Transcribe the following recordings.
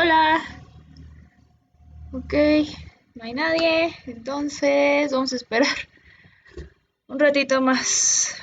Hola, ok, no hay nadie, entonces vamos a esperar un ratito más.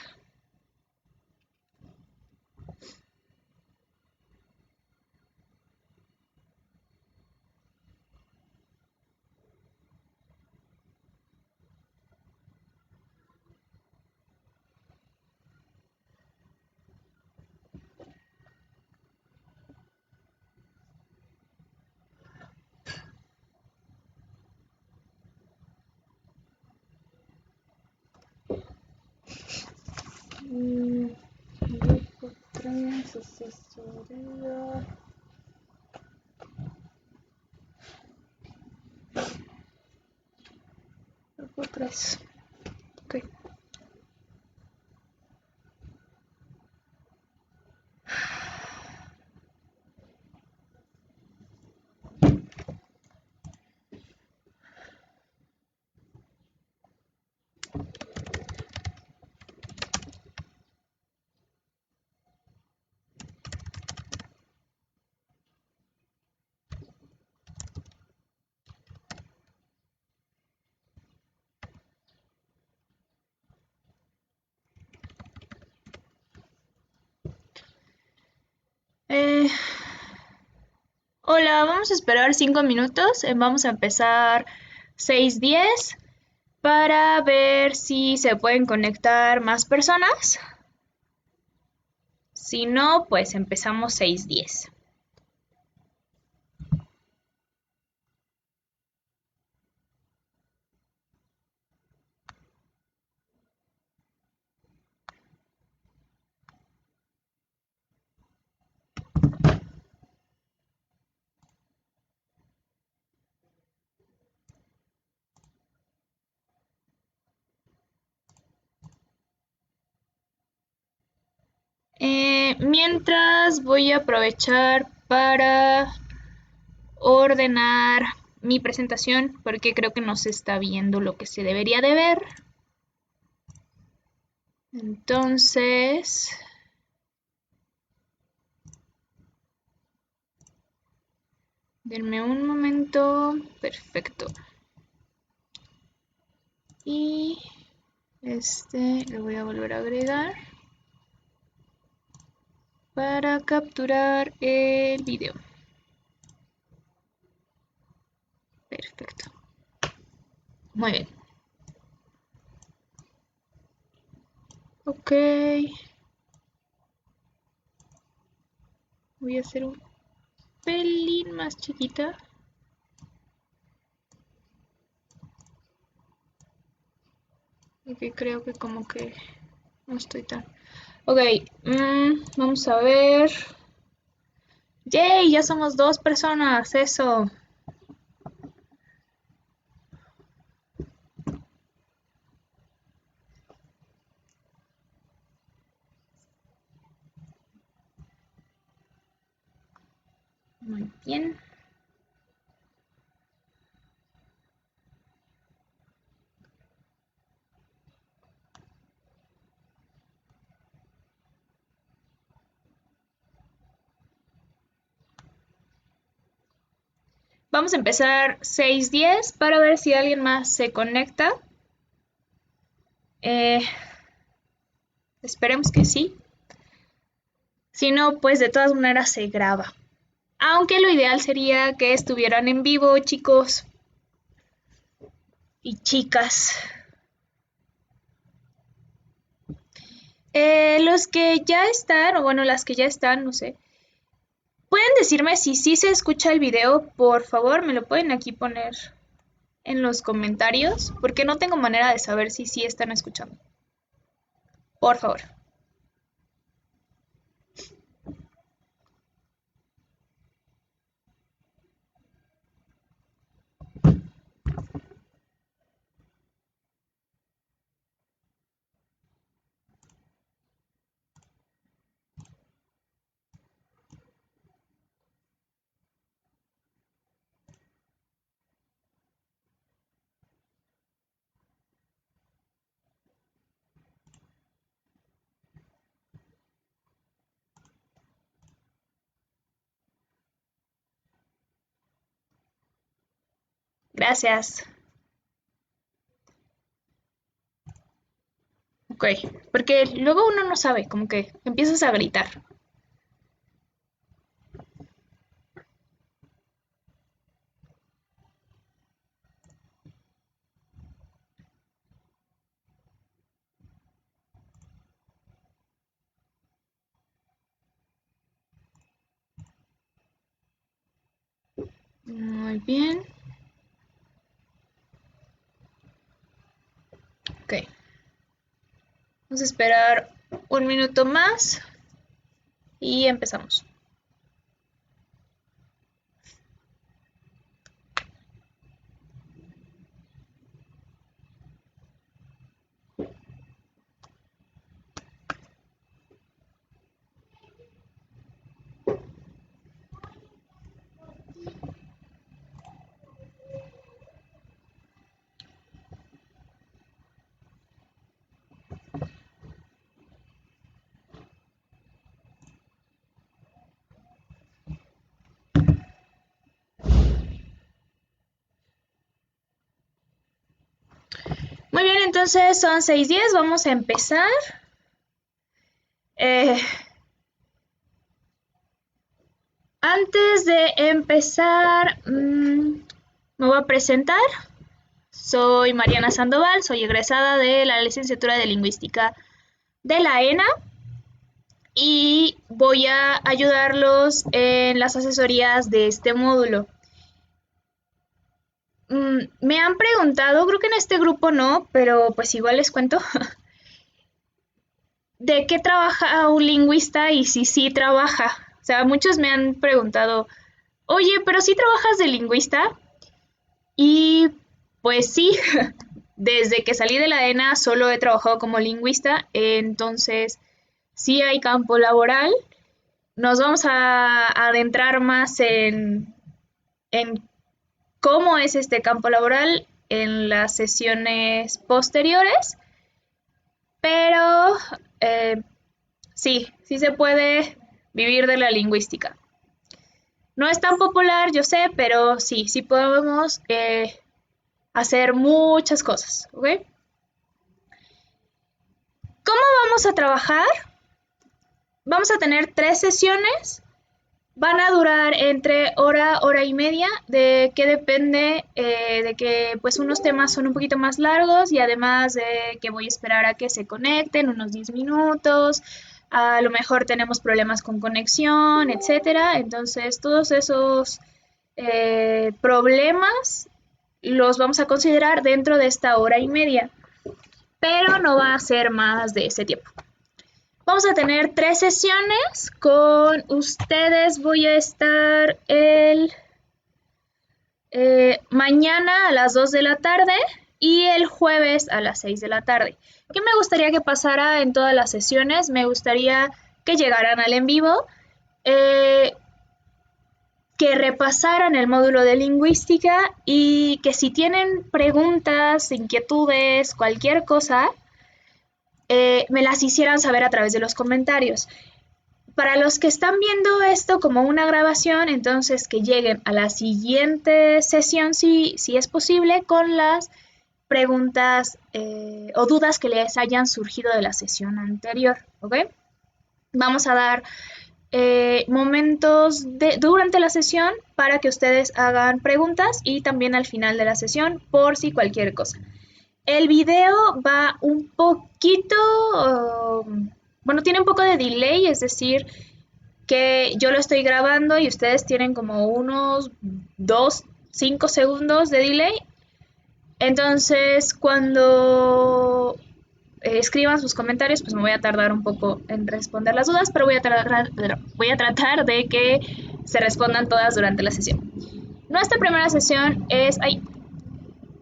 Grupo 3, asesoría. Grupo 3, ok. Eh, Hola, vamos a esperar 5 minutos. Vamos a empezar 6:10 para ver si se pueden conectar más personas. Si no, pues empezamos 6:10. Mientras voy a aprovechar para ordenar mi presentación porque creo que no se está viendo lo que se debería de ver. Entonces, denme un momento. Perfecto. Y lo voy a volver a agregar para capturar el video. Perfecto. Muy bien. Ok. Voy a hacer un pelín más chiquita. Porque creo que como que no estoy tan... Ok, vamos a ver. ¡Yay! Ya somos 2 personas, eso. Muy bien. Vamos a empezar 6:10 para ver si alguien más se conecta. Eh, Esperemos que sí. Si no, pues de todas maneras se graba. Aunque lo ideal sería que estuvieran en vivo, chicos y chicas. Los que ya están, o bueno, las que ya están, no sé. ¿Pueden decirme si sí se escucha el video? Por favor, me lo pueden aquí poner en los comentarios, porque no tengo manera de saber si sí están escuchando. Por favor. Gracias. Ok, porque luego uno no sabe, como que empiezas a gritar. Muy bien. Ok, vamos a esperar un minuto más y empezamos. Muy bien, entonces son 6:10, vamos a empezar. Eh, Antes de empezar, me voy a presentar. Soy Mariana Sandoval, soy egresada de la licenciatura de Lingüística de la ENA y voy a ayudarlos en las asesorías de este módulo. Me han preguntado, creo que en este grupo no, pero pues igual les cuento, ¿de qué trabaja un lingüista y si sí trabaja? O sea, muchos me han preguntado, oye, pero sí trabajas de lingüista. Y pues sí, desde que salí de la ENA solo he trabajado como lingüista, entonces sí hay campo laboral. Nos vamos a adentrar más en cómo es este campo laboral en las sesiones posteriores, pero eh, sí se puede vivir de la lingüística. No es tan popular, yo sé, pero sí podemos hacer muchas cosas, ¿ok? ¿Cómo vamos a trabajar? Vamos a tener 3 sesiones. Van a durar entre hora y media, de que depende de que pues unos temas son un poquito más largos y además de que voy a esperar a que se conecten unos 10 minutos. A lo mejor tenemos problemas con conexión, etcétera. Entonces, todos esos problemas los vamos a considerar dentro de esta hora y media, pero no va a ser más de ese tiempo. Vamos a tener 3 sesiones con ustedes. Voy a estar el mañana a las 2 de la tarde y el jueves a las 6 de la tarde. ¿Qué me gustaría que pasara en todas las sesiones? Me gustaría que llegaran al en vivo, que repasaran el módulo de lingüística y que si tienen preguntas, inquietudes, cualquier cosa, me las hicieran saber a través de los comentarios. Para los que están viendo esto como una grabación, entonces que lleguen a la siguiente sesión, si es posible, con las preguntas o dudas que les hayan surgido de la sesión anterior, ¿ok? Vamos a dar momentos durante la sesión para que ustedes hagan preguntas y también al final de la sesión por si cualquier cosa. El video va un poquito, bueno, tiene un poco de delay, es decir, que yo lo estoy grabando y ustedes tienen como unos 5 segundos de delay. Entonces, cuando escriban sus comentarios, pues me voy a tardar un poco en responder las dudas, pero voy a tratar de que se respondan todas durante la sesión. Nuestra primera sesión es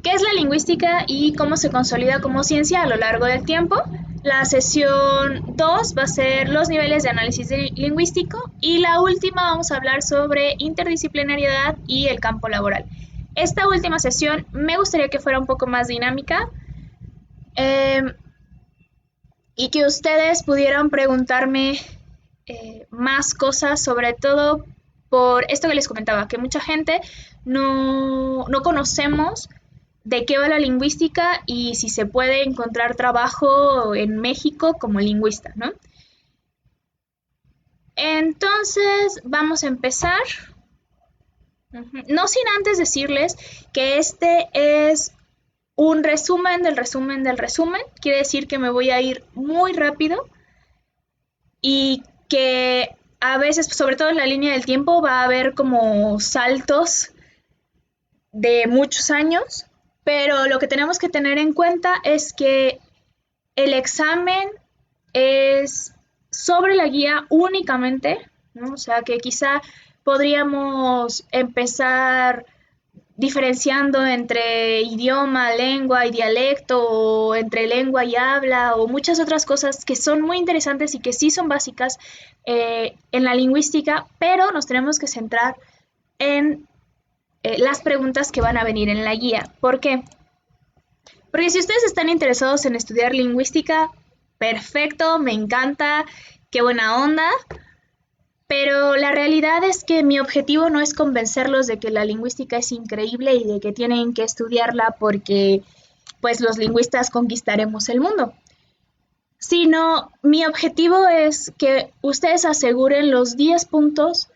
¿qué es la lingüística y cómo se consolida como ciencia a lo largo del tiempo? La sesión 2 va a ser los niveles de análisis lingüístico y la última vamos a hablar sobre interdisciplinariedad y el campo laboral. Esta última sesión me gustaría que fuera un poco más dinámica y que ustedes pudieran preguntarme más cosas, sobre todo por esto que les comentaba, que mucha gente no conocemos de qué va la lingüística y si se puede encontrar trabajo en México como lingüista, ¿no? Entonces, vamos a empezar. No sin antes decirles que este es un resumen del resumen del resumen. Quiere decir que me voy a ir muy rápido y que a veces, sobre todo en la línea del tiempo, va a haber como saltos de muchos años, pero lo que tenemos que tener en cuenta es que el examen es sobre la guía únicamente, ¿no? O sea que quizá podríamos empezar diferenciando entre idioma, lengua y dialecto, o entre lengua y habla, o muchas otras cosas que son muy interesantes y que sí son básicas en la lingüística, pero nos tenemos que centrar en las preguntas que van a venir en la guía. ¿Por qué? Porque si ustedes están interesados en estudiar lingüística, perfecto, me encanta, qué buena onda, pero la realidad es que mi objetivo no es convencerlos de que la lingüística es increíble y de que tienen que estudiarla porque pues los lingüistas conquistaremos el mundo, sino mi objetivo es que ustedes aseguren los 10 puntos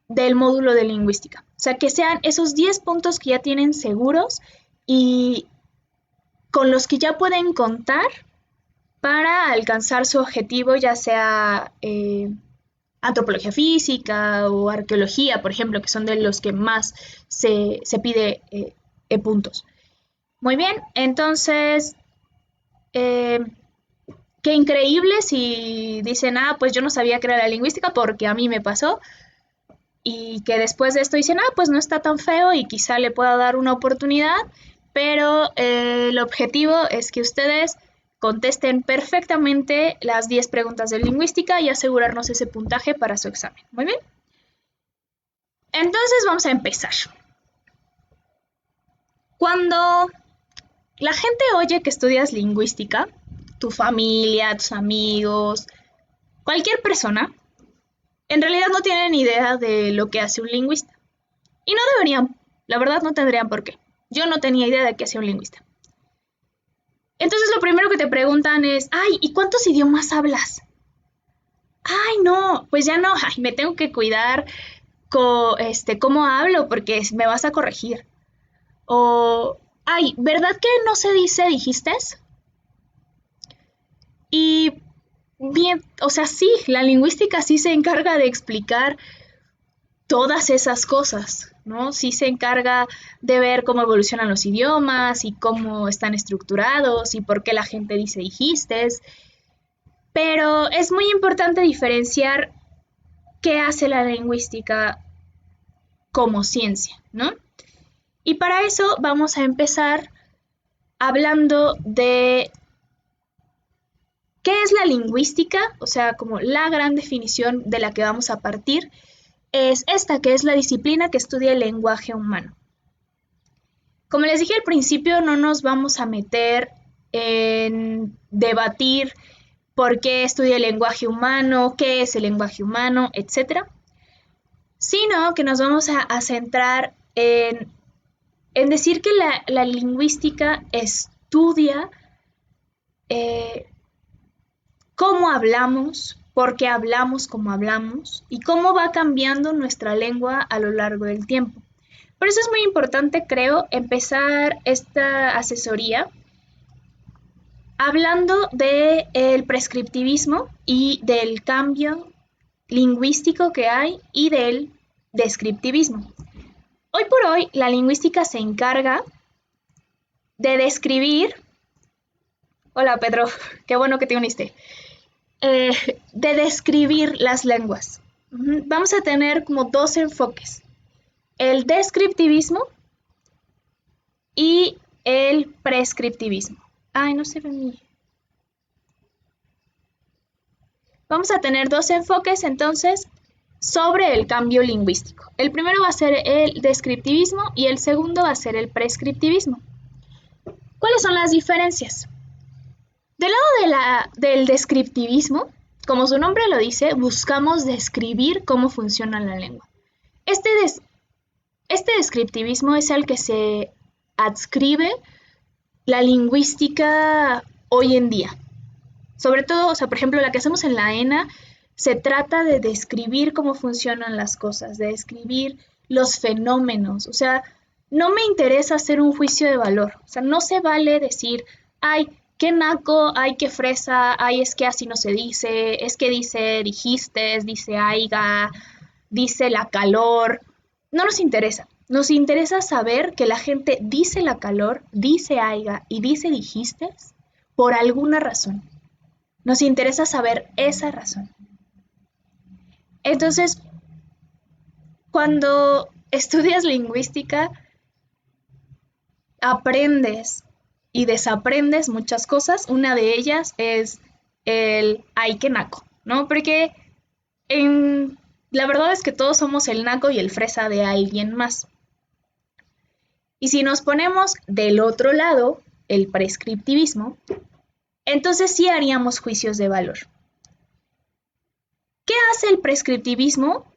del módulo de lingüística. O sea, que sean esos 10 puntos que ya tienen seguros y con los que ya pueden contar para alcanzar su objetivo, ya sea antropología física o arqueología, por ejemplo, que son de los que más se pide puntos. Muy bien, entonces, qué increíble si dicen, pues yo no sabía que era la lingüística porque a mí me pasó, y que después de esto dicen, pues no está tan feo y quizá le pueda dar una oportunidad, pero el objetivo es que ustedes contesten perfectamente las 10 preguntas de lingüística y asegurarnos ese puntaje para su examen. Muy bien. Entonces vamos a empezar. Cuando la gente oye que estudias lingüística, tu familia, tus amigos, cualquier persona, en realidad no tienen idea de lo que hace un lingüista. Y no deberían, la verdad no tendrían por qué. Yo no tenía idea de qué hacía un lingüista. Entonces lo primero que te preguntan es, ¿y cuántos idiomas hablas? No, pues ya no, me tengo que cuidar cómo hablo porque me vas a corregir. O, ¿verdad que no se dice dijiste? Y bien, o sea, sí, la lingüística sí se encarga de explicar todas esas cosas, ¿no? Sí se encarga de ver cómo evolucionan los idiomas y cómo están estructurados y por qué la gente dice dijiste. Pero es muy importante diferenciar qué hace la lingüística como ciencia, ¿no? Y para eso vamos a empezar hablando de qué es la lingüística, o sea, como la gran definición de la que vamos a partir es esta, que es la disciplina que estudia el lenguaje humano. Como les dije al principio, no nos vamos a meter en debatir por qué estudia el lenguaje humano, qué es el lenguaje humano, etcétera, sino que nos vamos a centrar en decir que la lingüística estudia cómo hablamos, por qué hablamos como hablamos y cómo va cambiando nuestra lengua a lo largo del tiempo. Por eso es muy importante, creo, empezar esta asesoría hablando del prescriptivismo y del cambio lingüístico que hay y del descriptivismo. Hoy por hoy, la lingüística se encarga de describir. Hola Pedro, qué bueno que te uniste. De describir las lenguas. Vamos a tener como dos enfoques: el descriptivismo y el prescriptivismo. No se ve ni. Vamos a tener dos enfoques entonces sobre el cambio lingüístico. El primero va a ser el descriptivismo y el segundo va a ser el prescriptivismo. ¿Cuáles son las diferencias? Del lado del descriptivismo, como su nombre lo dice, buscamos describir cómo funciona la lengua. Este, este descriptivismo es al que se adscribe la lingüística hoy en día. Sobre todo, o sea, por ejemplo, la que hacemos en la ENA se trata de describir cómo funcionan las cosas, de describir los fenómenos. O sea, no me interesa hacer un juicio de valor. O sea, no se vale decir, ay, qué naco, ay, qué fresa, ay, es que así no se dice, es que dice dijiste, dice aiga, dice la calor. No nos interesa. Nos interesa saber que la gente dice la calor, dice aiga y dice dijiste por alguna razón. Nos interesa saber esa razón. Entonces, cuando estudias lingüística, aprendes y desaprendes muchas cosas. Una de ellas es el ay, qué naco, ¿no? Porque la verdad es que todos somos el naco y el fresa de alguien más. Y si nos ponemos del otro lado, el prescriptivismo, entonces sí haríamos juicios de valor. ¿Qué hace el prescriptivismo?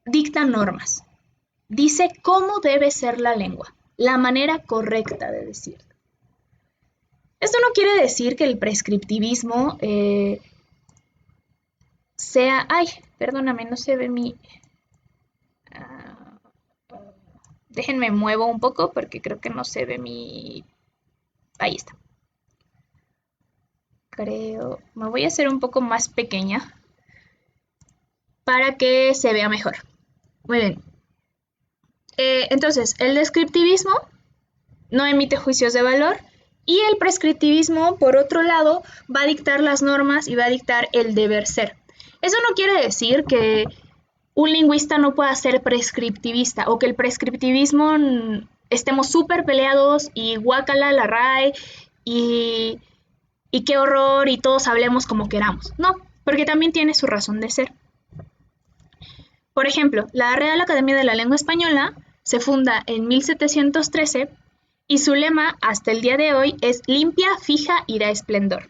Dicta normas. Dice cómo debe ser la lengua, la manera correcta de decirlo. Esto no quiere decir que el prescriptivismo sea... Ay, perdóname, no se ve mi... déjenme muevo un poco porque creo que no se ve mi... Ahí está. Creo... Me voy a hacer un poco más pequeña para que se vea mejor. Muy bien. Entonces, el descriptivismo no emite juicios de valor y el prescriptivismo, por otro lado, va a dictar las normas y va a dictar el deber ser. Eso no quiere decir que un lingüista no pueda ser prescriptivista o que el prescriptivismo estemos súper peleados y guácala la RAE y qué horror y todos hablemos como queramos. No, porque también tiene su razón de ser. Por ejemplo, la Real Academia de la Lengua Española se funda en 1713 y su lema hasta el día de hoy es limpia, fija y da esplendor.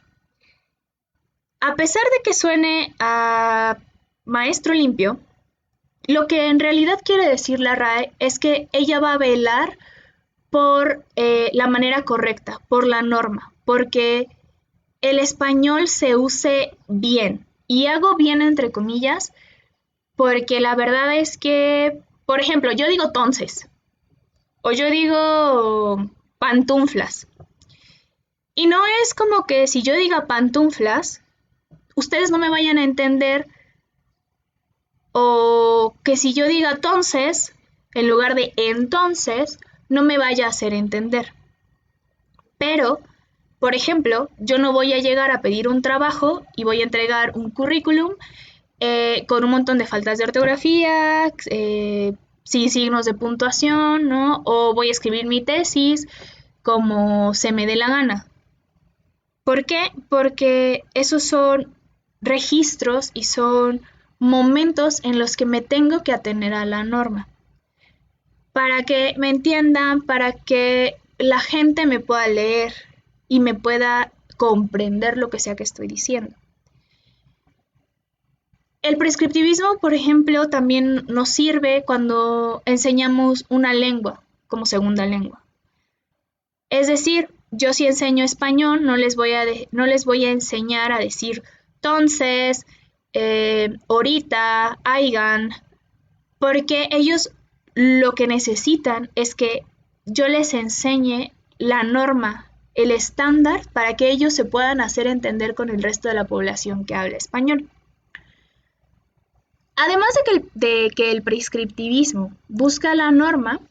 A pesar de que suene a maestro limpio, lo que en realidad quiere decir la RAE es que ella va a velar por la manera correcta, por la norma, porque el español se use bien. Y hago bien entre comillas, porque la verdad es que, por ejemplo, yo digo tonces, o yo digo pantuflas. Y no es como que si yo diga pantuflas, ustedes no me vayan a entender, o que si yo diga entonces, en lugar de entonces, no me vaya a hacer entender. Pero, por ejemplo, yo no voy a llegar a pedir un trabajo y voy a entregar un currículum con un montón de faltas de ortografía, sin signos de puntuación, ¿no? O voy a escribir mi tesis como se me dé la gana. ¿Por qué? Porque esos son registros y son momentos en los que me tengo que atener a la norma. Para que me entiendan, para que la gente me pueda leer y me pueda comprender lo que sea que estoy diciendo. El prescriptivismo, por ejemplo, también nos sirve cuando enseñamos una lengua como segunda lengua. Es decir, yo si enseño español no les voy a enseñar a decir entonces, ahorita, aigan, porque ellos lo que necesitan es que yo les enseñe la norma, el estándar, para que ellos se puedan hacer entender con el resto de la población que habla español. Además de que el prescriptivismo busca la norma,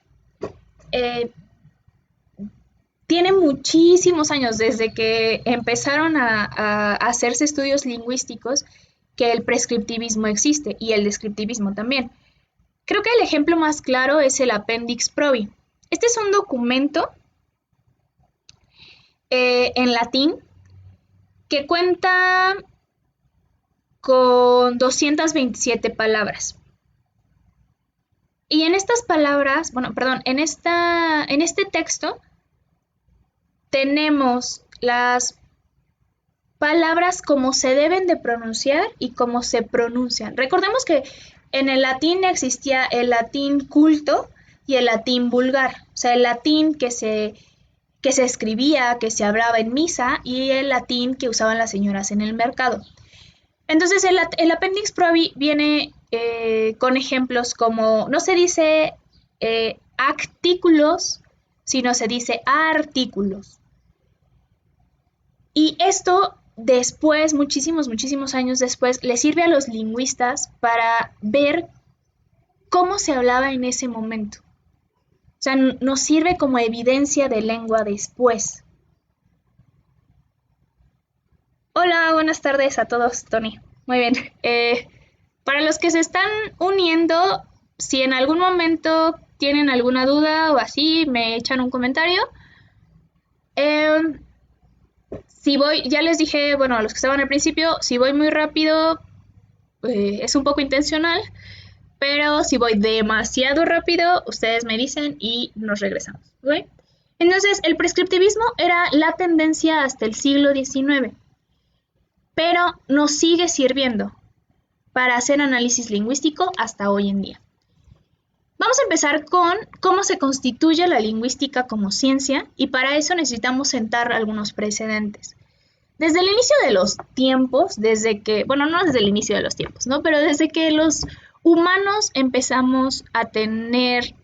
tiene muchísimos años desde que empezaron a hacerse estudios lingüísticos que el prescriptivismo existe y el descriptivismo también. Creo que el ejemplo más claro es el Appendix Probi. Este es un documento en latín que cuenta con 227 palabras. Y en estas palabras, en este texto tenemos las palabras como se deben de pronunciar y cómo se pronuncian. Recordemos que En el latín existía el latín culto y el latín vulgar, o sea, el latín que se escribía, que se hablaba en misa, y el latín que usaban las señoras en el mercado. Entonces el Appendix Probi viene con ejemplos como, no se dice artículos, sino se dice artículos. Y esto después, muchísimos años después, le sirve a los lingüistas para ver cómo se hablaba en ese momento. O sea, nos sirve como evidencia de lengua después. Hola, buenas tardes a todos, Tony. Muy bien. Para los que se están uniendo, si en algún momento tienen alguna duda o así, me echan un comentario. Si voy, ya les dije, bueno, a los que estaban al principio, si voy muy rápido, es un poco intencional, pero si voy demasiado rápido, ustedes me dicen y nos regresamos. ¿Ok? Entonces, el prescriptivismo era la tendencia hasta el siglo XIX, pero nos sigue sirviendo para hacer análisis lingüístico hasta hoy en día. Vamos a empezar con cómo se constituye la lingüística como ciencia y para eso necesitamos sentar algunos precedentes. Desde el inicio de los tiempos, desde que, bueno, no desde el inicio de los tiempos, ¿no? Pero desde que los humanos empezamos a tener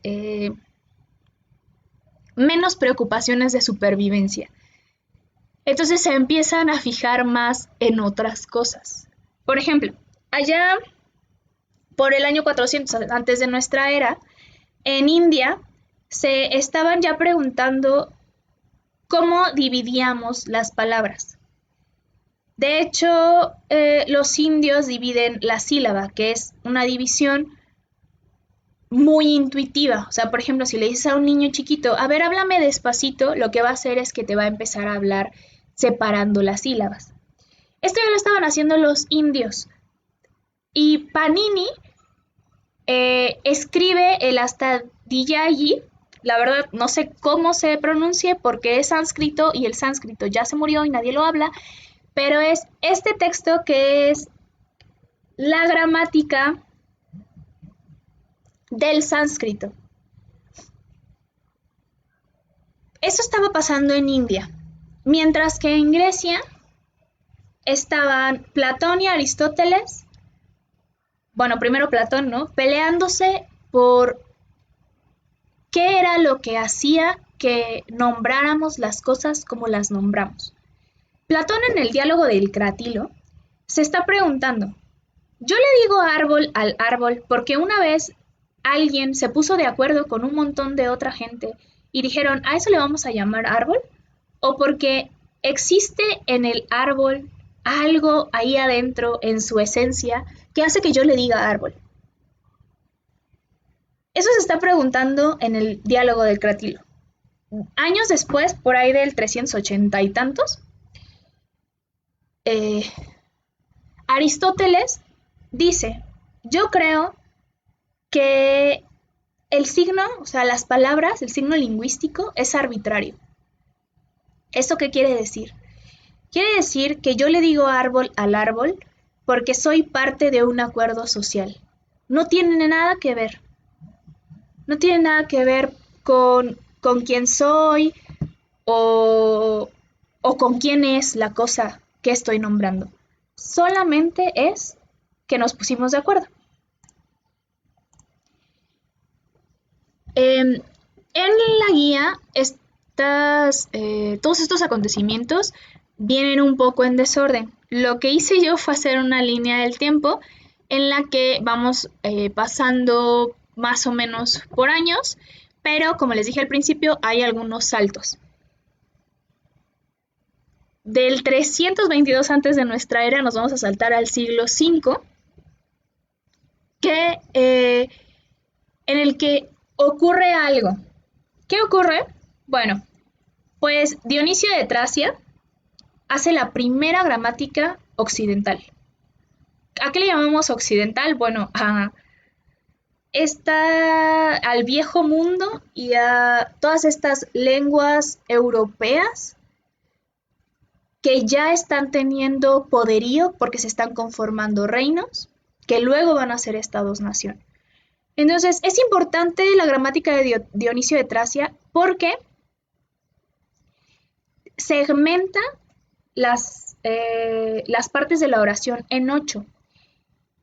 menos preocupaciones de supervivencia. Entonces se empiezan a fijar más en otras cosas. Por ejemplo, allá por el año 400 antes de nuestra era, en India se estaban ya preguntando cómo dividíamos las palabras. De hecho, los indios dividen la sílaba, que es una división muy intuitiva. O sea, por ejemplo, si le dices a un niño chiquito, a ver, háblame despacito, lo que va a hacer es que te va a empezar a hablar separando las sílabas. Esto ya lo estaban haciendo los indios. Y Panini escribe el Astadhyayi, la verdad no sé cómo se pronuncie porque es sánscrito y el sánscrito ya se murió y nadie lo habla, pero es este texto que es la gramática del sánscrito. Eso estaba pasando en India, mientras que en Grecia estaban Platón y Aristóteles, bueno, primero Platón, ¿no? Peleándose por qué era lo que hacía que nombráramos las cosas como las nombramos. Platón en el diálogo del Cratilo se está preguntando, yo le digo árbol al árbol porque una vez alguien se puso de acuerdo con un montón de otra gente y dijeron, ¿a eso le vamos a llamar árbol? ¿O porque existe en el árbol algo ahí adentro en su esencia que hace que yo le diga árbol? Eso se está preguntando en el diálogo del Cratilo. Años después, por ahí del 380 y tantos, Aristóteles dice, yo creo que el signo, o sea, las palabras, el signo lingüístico es arbitrario. ¿Esto qué quiere decir? Quiere decir que yo le digo árbol al árbol porque soy parte de un acuerdo social. No tiene nada que ver. No tiene nada que ver con quién soy o con quién es la cosa que estoy nombrando. Solamente es que nos pusimos de acuerdo. En la guía, todos estos acontecimientos vienen un poco en desorden. Lo que hice yo fue hacer una línea del tiempo en la que vamos pasando más o menos por años, pero como les dije al principio, hay algunos saltos. Del 322 antes de nuestra era nos vamos a saltar al siglo V, en el que ocurre algo. ¿Qué ocurre? Bueno, pues Dionisio de Tracia hace la primera gramática occidental. ¿A qué le llamamos occidental? Bueno, al viejo mundo y a todas estas lenguas europeas que ya están teniendo poderío porque se están conformando reinos. que luego van a ser estados-nación. Entonces, es importante la gramática de Dionisio de Tracia porque segmenta las partes de la oración en 8.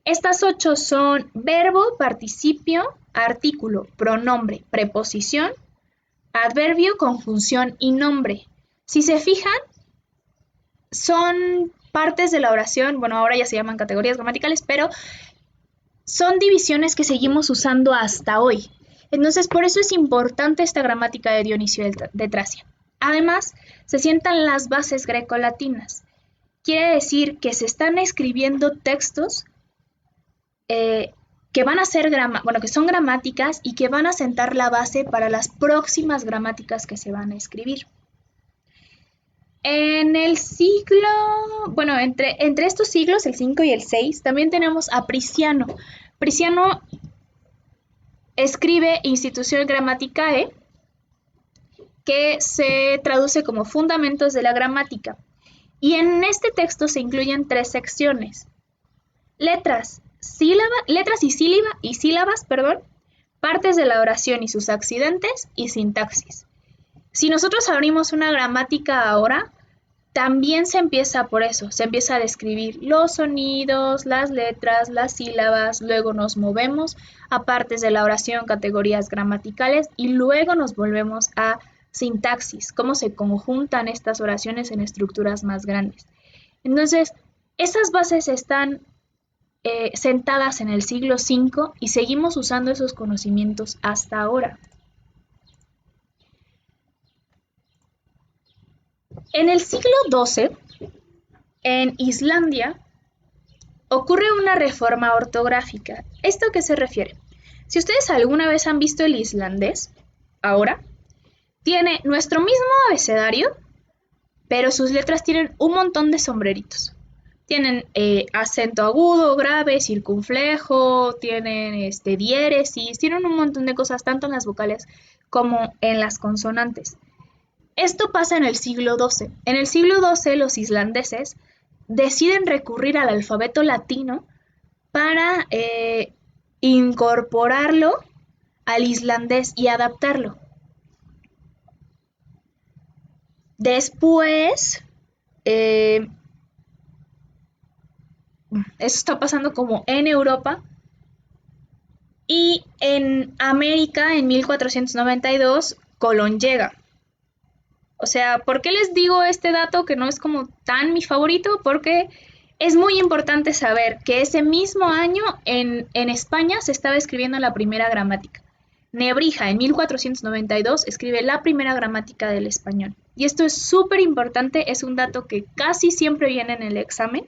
Estas 8 son verbo, participio, artículo, pronombre, preposición, adverbio, conjunción y nombre. Si se fijan, son partes de la oración, bueno, ahora ya se llaman categorías gramaticales, pero son divisiones que seguimos usando hasta hoy. Entonces, por eso es importante esta gramática de Dionisio de Tracia. Además, se sientan las bases grecolatinas. Quiere decir que se están escribiendo textos que van a ser que son gramáticas y que van a sentar la base para las próximas gramáticas que se van a escribir. En el siglo, bueno, entre estos siglos, el 5 y el 6, también tenemos a Prisciano. Prisciano escribe Institutio Grammaticae, que se traduce como Fundamentos de la Gramática. Y en este texto se incluyen 3 secciones: letras y sílabas, partes de la oración y sus accidentes, y sintaxis. Si nosotros abrimos una gramática ahora, también se empieza por eso, se empieza a describir los sonidos, las letras, las sílabas, luego nos movemos a partes de la oración, categorías gramaticales, y luego nos volvemos a sintaxis, cómo se conjuntan estas oraciones en estructuras más grandes. Entonces, esas bases están sentadas en el siglo V y seguimos usando esos conocimientos hasta ahora. En el siglo XII, en Islandia, ocurre una reforma ortográfica. ¿Esto a qué se refiere? Si ustedes alguna vez han visto el islandés, ahora, tiene nuestro mismo abecedario, pero sus letras tienen un montón de sombreritos. Tienen acento agudo, grave, circunflejo, tienen diéresis, tienen un montón de cosas, tanto en las vocales como en las consonantes. Esto pasa en el siglo XII. En el siglo XII los islandeses deciden recurrir al alfabeto latino para incorporarlo al islandés y adaptarlo. Después, eso está pasando como en Europa, y en América, en 1492, Colón llega. O sea, ¿por qué les digo este dato que no es como tan mi favorito? Porque es muy importante saber que ese mismo año en España se estaba escribiendo la primera gramática. Nebrija, en 1492, escribe la primera gramática del español. Y esto es súper importante, es un dato que casi siempre viene en el examen.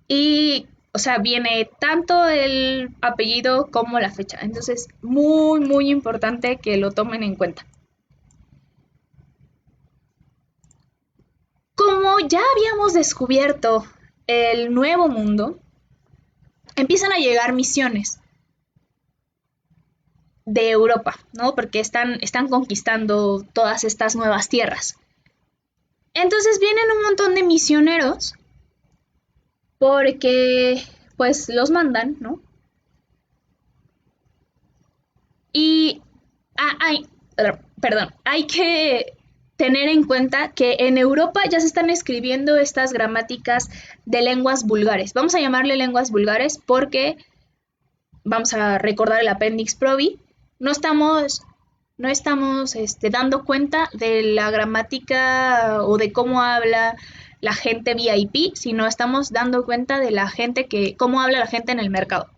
Y, o sea, viene tanto el apellido como la fecha. Entonces, muy, muy importante que lo tomen en cuenta. Como ya habíamos descubierto el Nuevo Mundo, empiezan a llegar misiones de Europa, ¿no? Porque están conquistando todas estas nuevas tierras. Entonces vienen un montón de misioneros porque, pues, los mandan, ¿no? Y hay que tener en cuenta que en Europa ya se están escribiendo estas gramáticas de lenguas vulgares. Vamos a llamarle lenguas vulgares porque vamos a recordar el Appendix Probi. No estamos dando cuenta de la gramática o de cómo habla la gente VIP, sino estamos dando cuenta de cómo habla la gente en el mercado,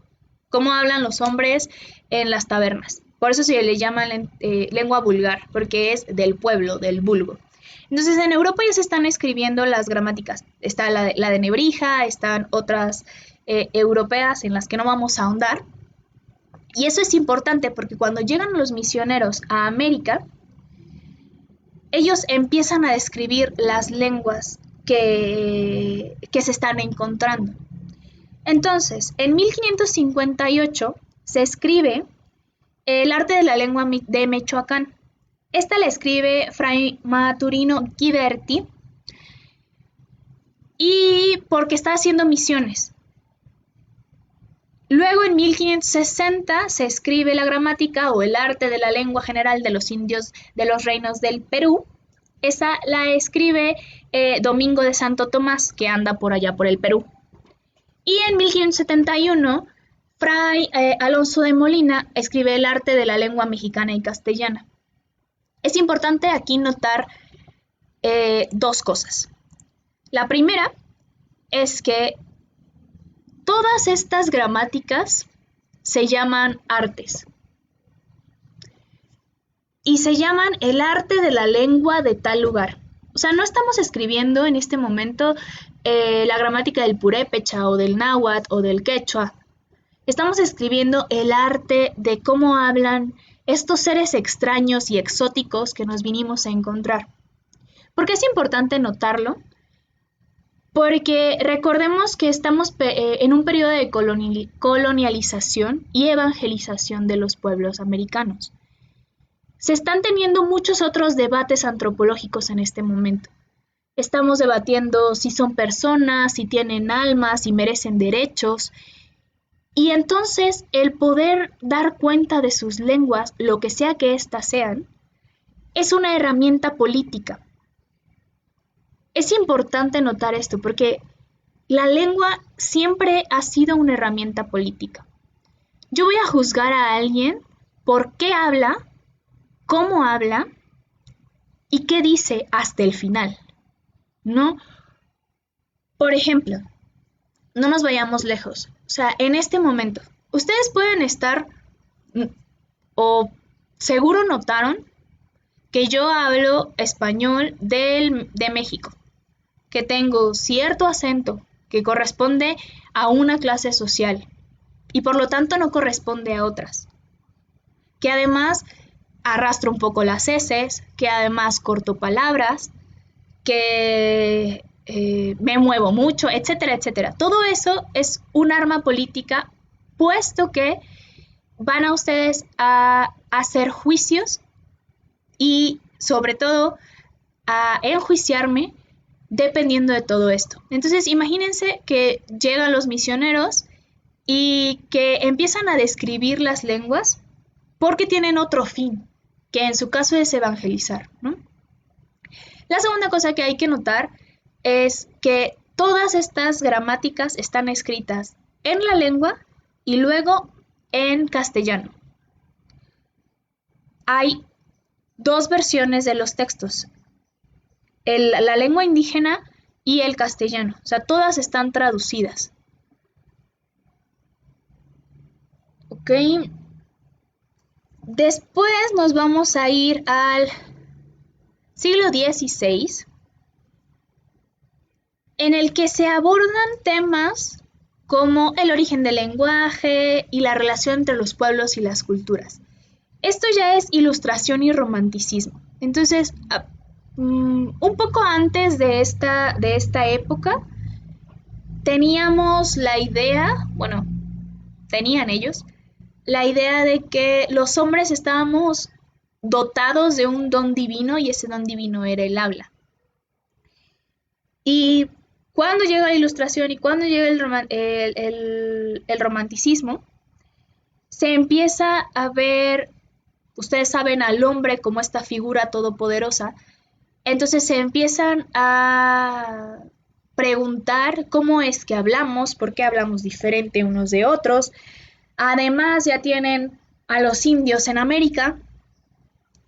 cómo hablan los hombres en las tabernas. Por eso se le llama lengua vulgar, porque es del pueblo, del vulgo. Entonces, en Europa ya se están escribiendo las gramáticas. Está la de Nebrija, están otras europeas en las que no vamos a ahondar. Y eso es importante porque cuando llegan los misioneros a América, ellos empiezan a describir las lenguas que se están encontrando. Entonces, en 1558 se escribe el arte de la lengua de Michoacán. Esta la escribe Fray Maturino Ghiberti y porque está haciendo misiones. Luego, en 1560, se escribe la gramática o el arte de la lengua general de los indios de los reinos del Perú. Esa la escribe Domingo de Santo Tomás, que anda por allá por el Perú. Y en 1571, Fray Alonso de Molina escribe el arte de la lengua mexicana y castellana. Es importante aquí notar dos cosas. La primera es que todas estas gramáticas se llaman artes y se llaman el arte de la lengua de tal lugar. O sea, no estamos escribiendo en este momento la gramática del purépecha o del náhuatl o del quechua. Estamos escribiendo el arte de cómo hablan estos seres extraños y exóticos que nos vinimos a encontrar. ¿Por qué es importante notarlo? Porque recordemos que estamos en un periodo de colonialización y evangelización de los pueblos americanos. Se están teniendo muchos otros debates antropológicos en este momento. Estamos debatiendo si son personas, si tienen almas, si merecen derechos. Y entonces el poder dar cuenta de sus lenguas, lo que sea que éstas sean, es una herramienta política. Es importante notar esto porque la lengua siempre ha sido una herramienta política. Yo voy a juzgar a alguien por qué habla, cómo habla y qué dice hasta el final, ¿no? Por ejemplo, no nos vayamos lejos. O sea, en este momento, ustedes pueden estar, o seguro notaron, que yo hablo español de México, que tengo cierto acento que corresponde a una clase social y por lo tanto no corresponde a otras, que además arrastro un poco las eses, que además corto palabras, que me muevo mucho, etcétera, etcétera. Todo eso es un arma política, puesto que van a ustedes a hacer juicios y sobre todo a enjuiciarme dependiendo de todo esto. Entonces, imagínense que llegan los misioneros y que empiezan a describir las lenguas porque tienen otro fin, que en su caso es evangelizar, ¿no? La segunda cosa que hay que notar es que todas estas gramáticas están escritas en la lengua y luego en castellano. Hay dos versiones de los textos, la lengua indígena y el castellano. O sea, todas están traducidas. Ok. Después nos vamos a ir al siglo XVI, en el que se abordan temas como el origen del lenguaje y la relación entre los pueblos y las culturas. Esto ya es ilustración y romanticismo. Entonces, un poco antes de esta época, teníamos la idea, bueno, tenían ellos, la idea de que los hombres estábamos dotados de un don divino y ese don divino era el habla. Y cuando llega la ilustración y cuando llega el romanticismo, se empieza a ver, ustedes saben, al hombre como esta figura todopoderosa. Entonces se empiezan a preguntar cómo es que hablamos, por qué hablamos diferente unos de otros. Además ya tienen a los indios en América.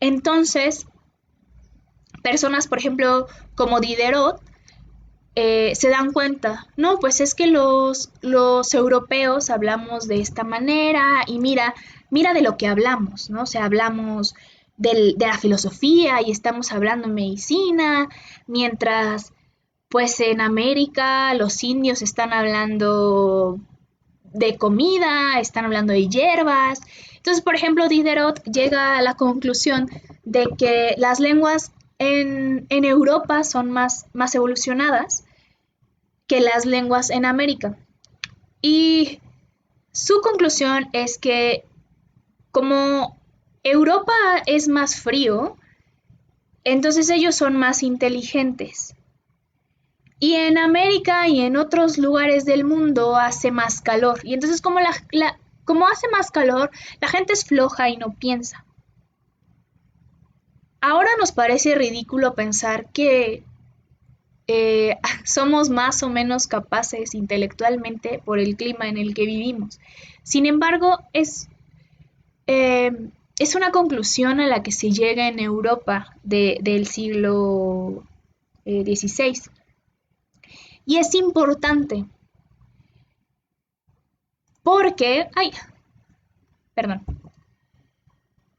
Entonces, personas, por ejemplo, como Diderot, se dan cuenta, no, pues es que los europeos hablamos de esta manera y mira de lo que hablamos, ¿no? O sea, hablamos de la filosofía y estamos hablando de medicina, mientras pues en América los indios están hablando de comida, están hablando de hierbas. Entonces, por ejemplo, Diderot llega a la conclusión de que las lenguas en Europa son más evolucionadas que las lenguas en América. Y su conclusión es que como Europa es más frío, entonces ellos son más inteligentes. Y en América y en otros lugares del mundo hace más calor. Y entonces como hace más calor, la gente es floja y no piensa. Ahora nos parece ridículo pensar que somos más o menos capaces intelectualmente por el clima en el que vivimos. Sin embargo, eh, es una conclusión a la que se llega en Europa del siglo XVI. Y es importante porque, perdón,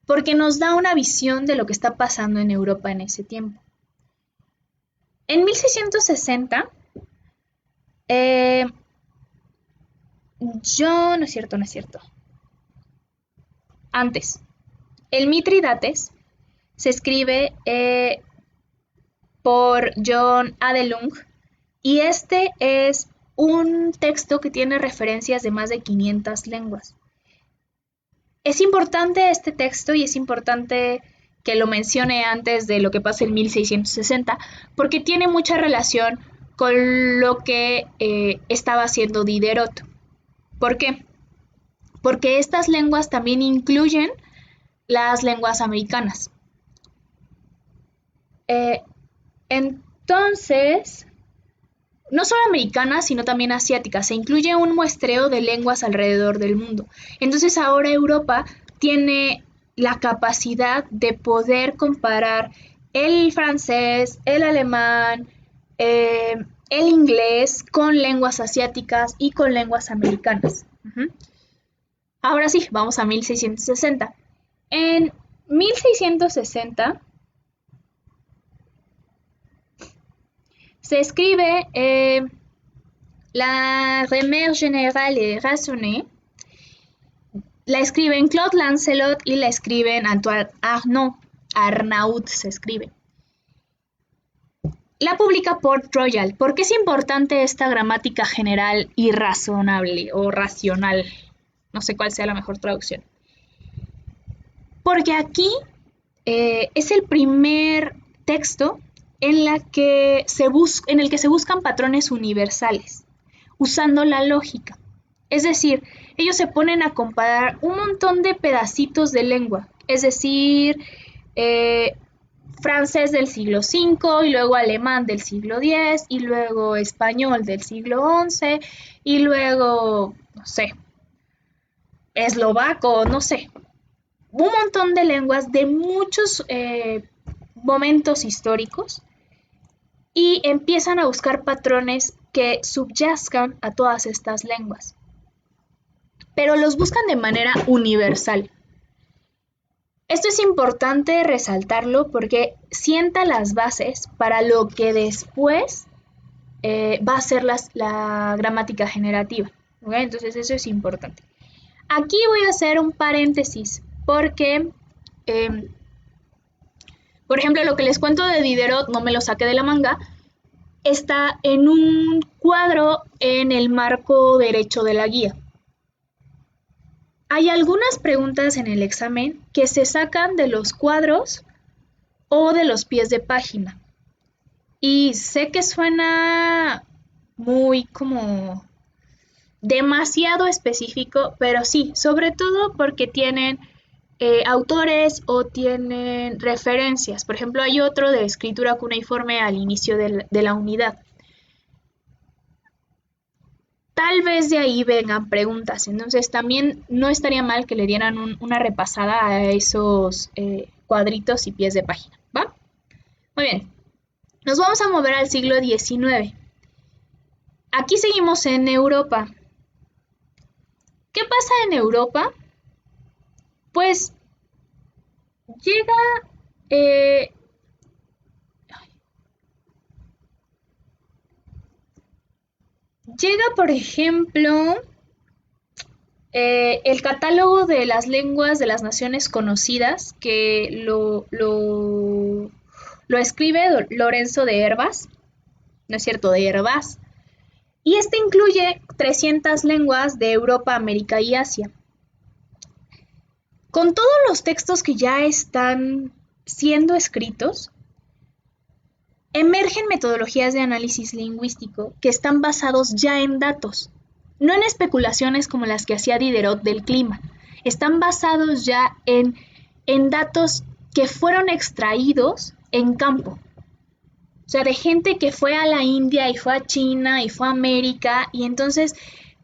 porque nos da una visión de lo que está pasando en Europa en ese tiempo. En 1660, no es cierto. Antes, el Mitridates se escribe por John Adelung y este es un texto que tiene referencias de más de 500 lenguas. Es importante este texto y es importante que lo mencione antes de lo que pasa en 1660 porque tiene mucha relación con lo que estaba haciendo Diderot. ¿Por qué? Porque estas lenguas también incluyen las lenguas americanas. Entonces, no solo americanas, sino también asiáticas. Se incluye un muestreo de lenguas alrededor del mundo. Entonces ahora Europa tiene la capacidad de poder comparar el francés, el alemán, el inglés con lenguas asiáticas y con lenguas americanas. Ahora sí, vamos a 1660. En 1660 se escribe la Remère Générale et Raisonnée, la escriben Claude Lancelot y la escriben Antoine Arnaud. Arnaud se escribe. La publica Port Royal. ¿Por qué es importante esta gramática general y razonable o racional? No sé cuál sea la mejor traducción. Porque aquí es el primer texto en el que se buscan patrones universales, usando la lógica. Es decir, ellos se ponen a comparar un montón de pedacitos de lengua, es decir, francés del siglo V y luego alemán del siglo X y luego español del siglo XI y luego, no sé, eslovaco, no sé, un montón de lenguas de muchos momentos históricos y empiezan a buscar patrones que subyacen a todas estas lenguas, pero los buscan de manera universal. Esto es importante resaltarlo porque sienta las bases para lo que después va a ser la gramática generativa. ¿Okay? Entonces eso es importante. Aquí voy a hacer un paréntesis porque, por ejemplo, lo que les cuento de Diderot, no me lo saqué de la manga, está en un cuadro en el marco derecho de la guía. Hay algunas preguntas en el examen que se sacan de los cuadros o de los pies de página. Y sé que suena muy como demasiado específico, pero sí, sobre todo porque tienen autores o tienen referencias. Por ejemplo, hay otro de escritura cuneiforme al inicio de la unidad. Tal vez de ahí vengan preguntas, entonces también no estaría mal que le dieran una repasada a esos cuadritos y pies de página, ¿va? Muy bien, nos vamos a mover al siglo XIX. Aquí seguimos en Europa. ¿Qué pasa en Europa? Pues llega por ejemplo, el catálogo de las lenguas de las naciones conocidas, que lo escribe Lorenzo de Hervás, no es cierto, de Hervás, y este incluye 300 lenguas de Europa, América y Asia. Con todos los textos que ya están siendo escritos, Emergen metodologías de análisis lingüístico que están basados ya en datos, no en especulaciones como las que hacía Diderot del clima. Están basados ya en datos que fueron extraídos en campo. O sea, de gente que fue a la India y fue a China y fue a América y entonces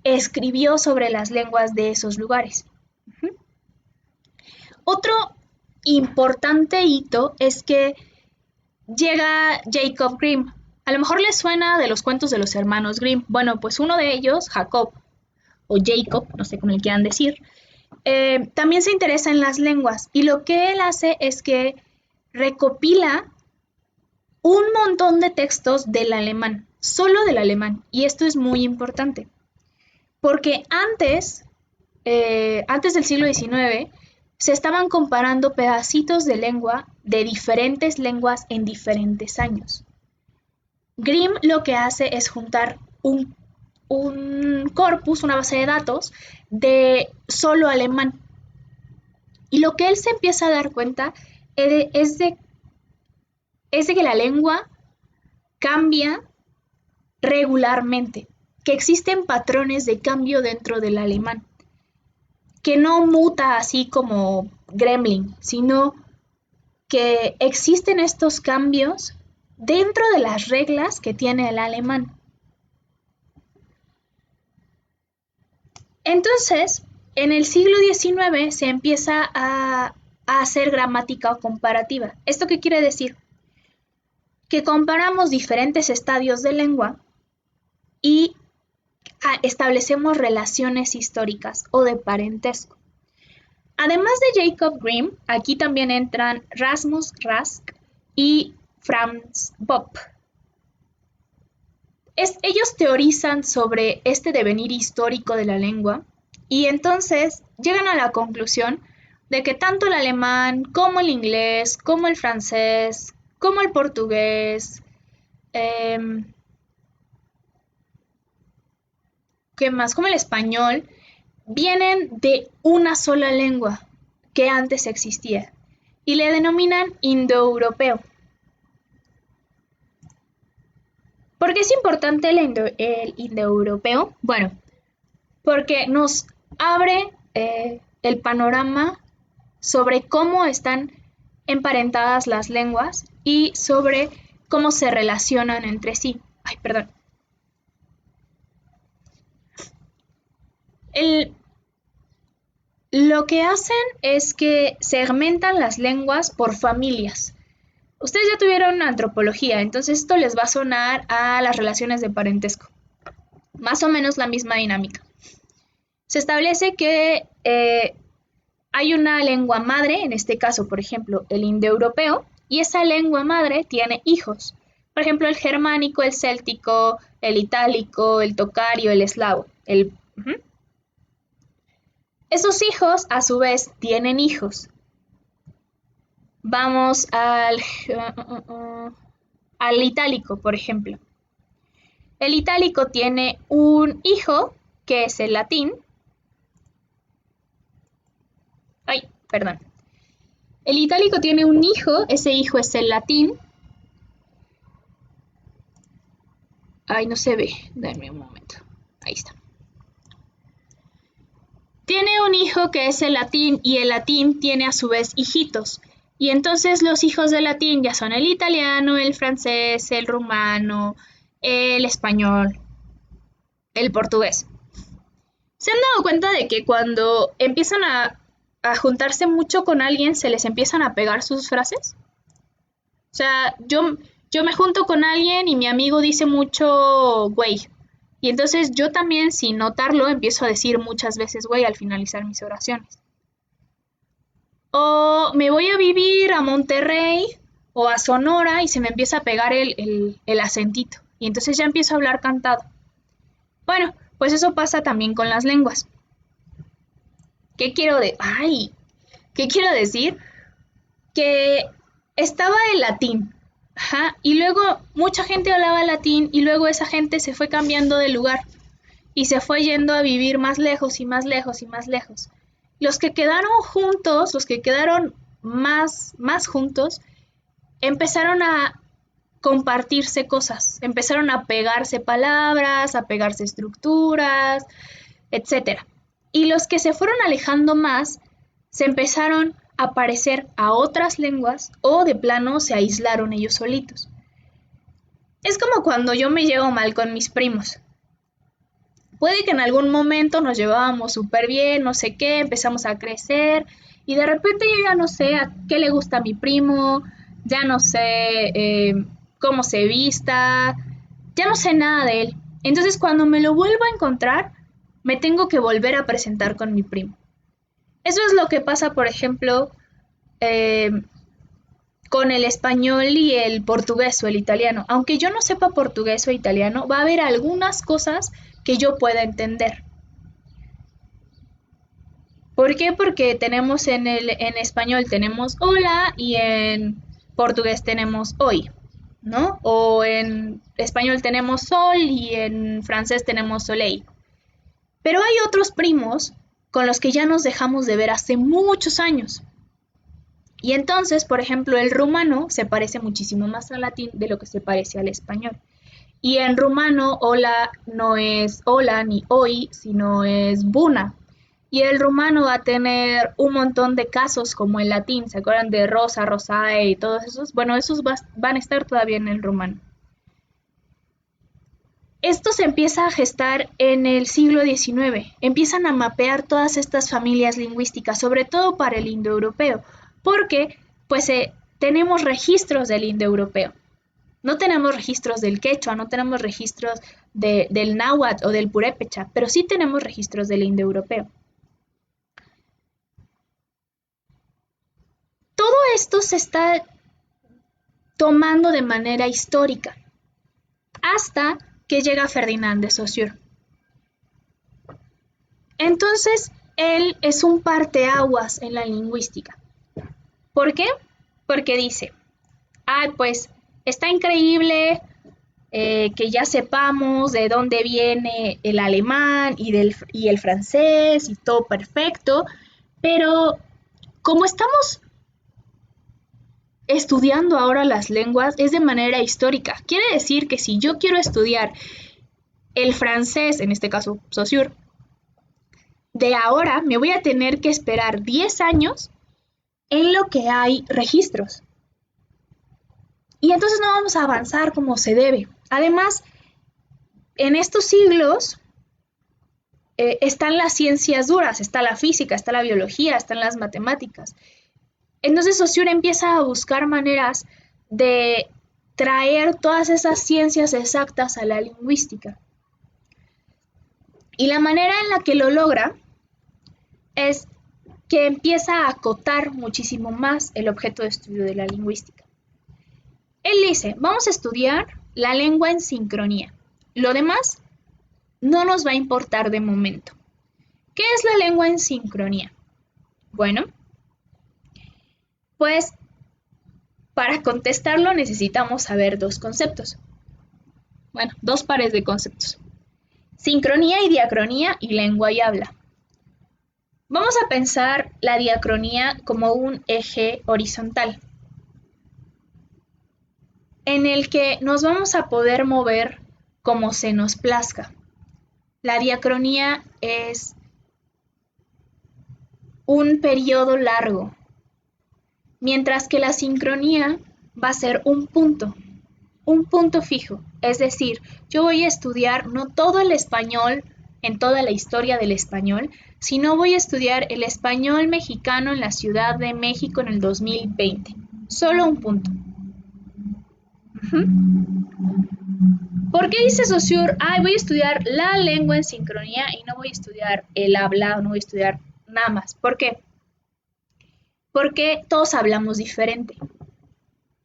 escribió sobre las lenguas de esos lugares. Otro importante hito es que llega Jacob Grimm. A lo mejor les suena de los cuentos de los hermanos Grimm. Bueno, pues uno de ellos, Jacob, o Jacob, no sé cómo le quieran decir, también se interesa en las lenguas. Y lo que él hace es que recopila un montón de textos del alemán, solo del alemán. Y esto es muy importante, porque antes del siglo XIX, se estaban comparando pedacitos de lengua de diferentes lenguas en diferentes años. Grimm lo que hace es juntar un corpus, una base de datos de solo alemán. Y lo que él se empieza a dar cuenta es de que la lengua cambia regularmente, que existen patrones de cambio dentro del alemán, que no muta así como Gremlin, sino que existen estos cambios dentro de las reglas que tiene el alemán. Entonces, en el siglo XIX se empieza a hacer gramática comparativa. ¿Esto qué quiere decir? Que comparamos diferentes estadios de lengua y establecemos relaciones históricas o de parentesco. Además de Jacob Grimm, aquí también entran Rasmus Rask y Franz Bopp. Ellos teorizan sobre este devenir histórico de la lengua y entonces llegan a la conclusión de que tanto el alemán como el inglés, como el francés, como el portugués, ¿qué más? Como el español, vienen de una sola lengua que antes existía y le denominan indoeuropeo. ¿Por qué es importante el indoeuropeo? Bueno, porque nos abre el panorama sobre cómo están emparentadas las lenguas y sobre cómo se relacionan entre sí. Ay, perdón. Lo que hacen es que segmentan las lenguas por familias. Ustedes ya tuvieron antropología, entonces esto les va a sonar a las relaciones de parentesco. Más o menos la misma dinámica. Se establece que hay una lengua madre, en este caso, por ejemplo, el indoeuropeo, y esa lengua madre tiene hijos. Por ejemplo, el germánico, el céltico, el itálico, el tocario, el eslavo. Esos hijos, a su vez, tienen hijos. Vamos al itálico, por ejemplo. El itálico tiene un hijo, que es el latín. Ay, perdón. El itálico tiene un hijo, ese hijo es el latín. Ay, no se ve. Dame un momento. Ahí está. Tiene un hijo que es el latín y el latín tiene a su vez hijitos. Y entonces los hijos del latín ya son el italiano, el francés, el rumano, el español, el portugués. ¿Se han dado cuenta de que cuando empiezan a juntarse mucho con alguien se les empiezan a pegar sus frases? O sea, yo me junto con alguien y mi amigo dice mucho güey. Y entonces yo también, sin notarlo, empiezo a decir muchas veces güey al finalizar mis oraciones. O me voy a vivir a Monterrey o a Sonora y se me empieza a pegar el acentito. Y entonces ya empiezo a hablar cantado. Bueno, pues eso pasa también con las lenguas. ¿Qué quiero decir? Que estaba el latín. Ajá, y luego mucha gente hablaba latín y luego esa gente se fue cambiando de lugar y se fue yendo a vivir más lejos y más lejos y más lejos. Los que quedaron juntos, los que quedaron más juntos, empezaron a compartirse cosas, empezaron a pegarse palabras, a pegarse estructuras, etcétera. Y los que se fueron alejando más se empezaron a parecer a otras lenguas o de plano se aislaron ellos solitos. Es como cuando yo me llevo mal con mis primos. Puede que en algún momento nos llevábamos súper bien, no sé qué, empezamos a crecer y de repente yo ya no sé a qué le gusta a mi primo, ya no sé cómo se vista, ya no sé nada de él. Entonces cuando me lo vuelvo a encontrar, me tengo que volver a presentar con mi primo. Eso es lo que pasa, por ejemplo, eh, con el español y el portugués o el italiano. Aunque yo no sepa portugués o italiano, va a haber algunas cosas que yo pueda entender. ¿Por qué? Porque tenemos en español tenemos hola y en portugués tenemos hoy, ¿no? O en español tenemos sol y en francés tenemos soleil. Pero hay otros primos con los que ya nos dejamos de ver hace muchos años. Y entonces, por ejemplo, el rumano se parece muchísimo más al latín de lo que se parece al español. Y en rumano, hola no es hola ni hoy, sino es buna. Y el rumano va a tener un montón de casos como el latín, ¿se acuerdan de rosa, rosae y todos esos? Bueno, esos van a estar todavía en el rumano. Esto se empieza a gestar en el siglo XIX. Empiezan a mapear todas estas familias lingüísticas, sobre todo para el indoeuropeo, porque pues tenemos registros del indoeuropeo. No tenemos registros del quechua, no tenemos registros del náhuatl o del purépecha, pero sí tenemos registros del indoeuropeo. Todo esto se está tomando de manera histórica hasta que llega Ferdinand de Saussure. Entonces, él es un parteaguas en la lingüística. ¿Por qué? Porque dice, pues está increíble que ya sepamos de dónde viene el alemán y el francés y todo perfecto, pero como estamos estudiando ahora las lenguas es de manera histórica. Quiere decir que si yo quiero estudiar el francés, en este caso Saussure, de ahora me voy a tener que esperar 10 años en lo que hay registros. Y entonces no vamos a avanzar como se debe. Además, en estos siglos están las ciencias duras, está la física, está la biología, están las matemáticas. Entonces Saussure empieza a buscar maneras de traer todas esas ciencias exactas a la lingüística. Y la manera en la que lo logra es que empieza a acotar muchísimo más el objeto de estudio de la lingüística. Él dice, vamos a estudiar la lengua en sincronía. Lo demás no nos va a importar de momento. ¿Qué es la lengua en sincronía? Bueno, pues para contestarlo necesitamos saber dos conceptos. Bueno, dos pares de conceptos. Sincronía y diacronía y lengua y habla. Vamos a pensar la diacronía como un eje horizontal en el que nos vamos a poder mover como se nos plazca. La diacronía es un periodo largo, mientras que la sincronía va a ser un punto fijo. Es decir, yo voy a estudiar no todo el español en toda la historia del español, sino voy a estudiar el español mexicano en la Ciudad de México en el 2020. Solo un punto. ¿Por qué dice Saussure, voy a estudiar la lengua en sincronía y no voy a estudiar el habla o no voy a estudiar nada más? ¿Por qué? Porque todos hablamos diferente.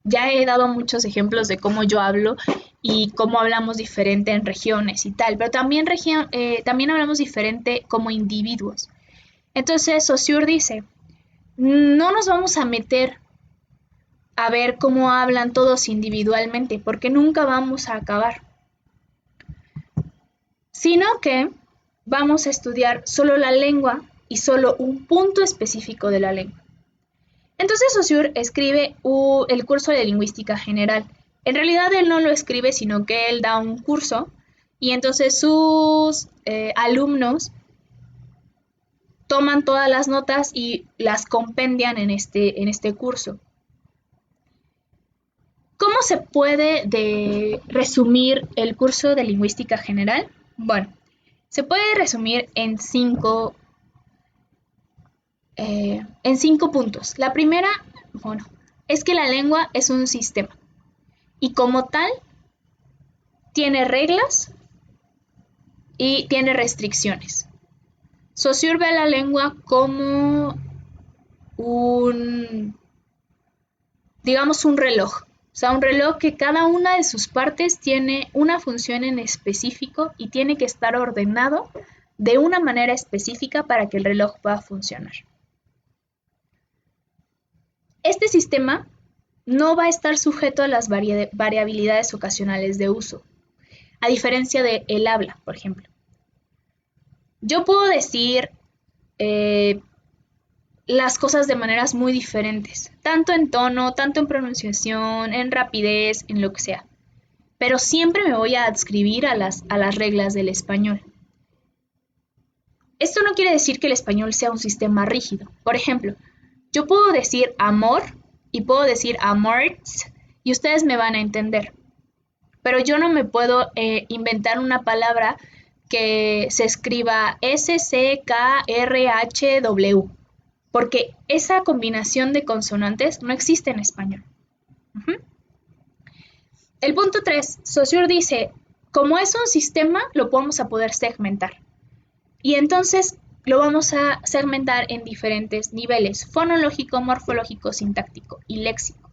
Ya he dado muchos ejemplos de cómo yo hablo y cómo hablamos diferente en regiones y tal, pero también hablamos diferente como individuos. Entonces Saussure dice, no nos vamos a meter a ver cómo hablan todos individualmente, porque nunca vamos a acabar, sino que vamos a estudiar solo la lengua y solo un punto específico de la lengua. Entonces Saussure escribe el curso de lingüística general, En realidad él no lo escribe, sino que él da un curso y entonces sus alumnos toman todas las notas y las compendian en este curso. ¿Cómo se puede resumir el curso de lingüística general? Bueno, se puede resumir en cinco puntos. La primera, bueno, es que la lengua es un sistema y como tal tiene reglas y tiene restricciones. Saussure ve a la lengua como digamos un reloj. O sea, un reloj que cada una de sus partes tiene una función en específico y tiene que estar ordenado de una manera específica para que el reloj pueda funcionar. Este sistema no va a estar sujeto a las variabilidades ocasionales de uso, a diferencia del habla, por ejemplo. Yo puedo decir las cosas de maneras muy diferentes, tanto en tono, tanto en pronunciación, en rapidez, en lo que sea. Pero siempre me voy a adscribir a las reglas del español. Esto no quiere decir que el español sea un sistema rígido. Por ejemplo, yo puedo decir amor y puedo decir amorts y ustedes me van a entender. Pero yo no me puedo inventar una palabra que se escriba SCKRHW, porque esa combinación de consonantes no existe en español. El punto 3, Saussure dice, como es un sistema, lo vamos a poder segmentar. Y entonces lo vamos a segmentar en diferentes niveles, fonológico, morfológico, sintáctico y léxico.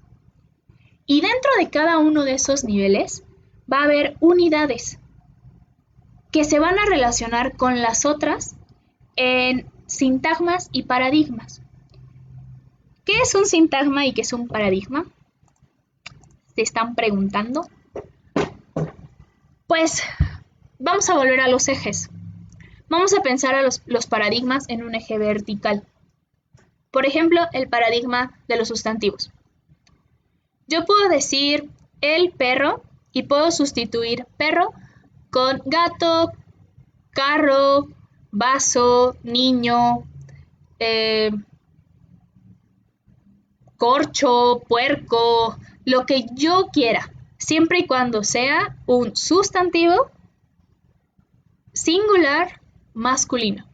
Y dentro de cada uno de esos niveles va a haber unidades que se van a relacionar con las otras en sintagmas y paradigmas. ¿Qué es un sintagma y qué es un paradigma? ¿Se están preguntando? Pues vamos a volver a los ejes. Vamos a pensar a los paradigmas en un eje vertical. Por ejemplo, el paradigma de los sustantivos. Yo puedo decir el perro y puedo sustituir perro con gato, carro, vaso, niño, corcho, puerco, lo que yo quiera, siempre y cuando sea un sustantivo singular masculino.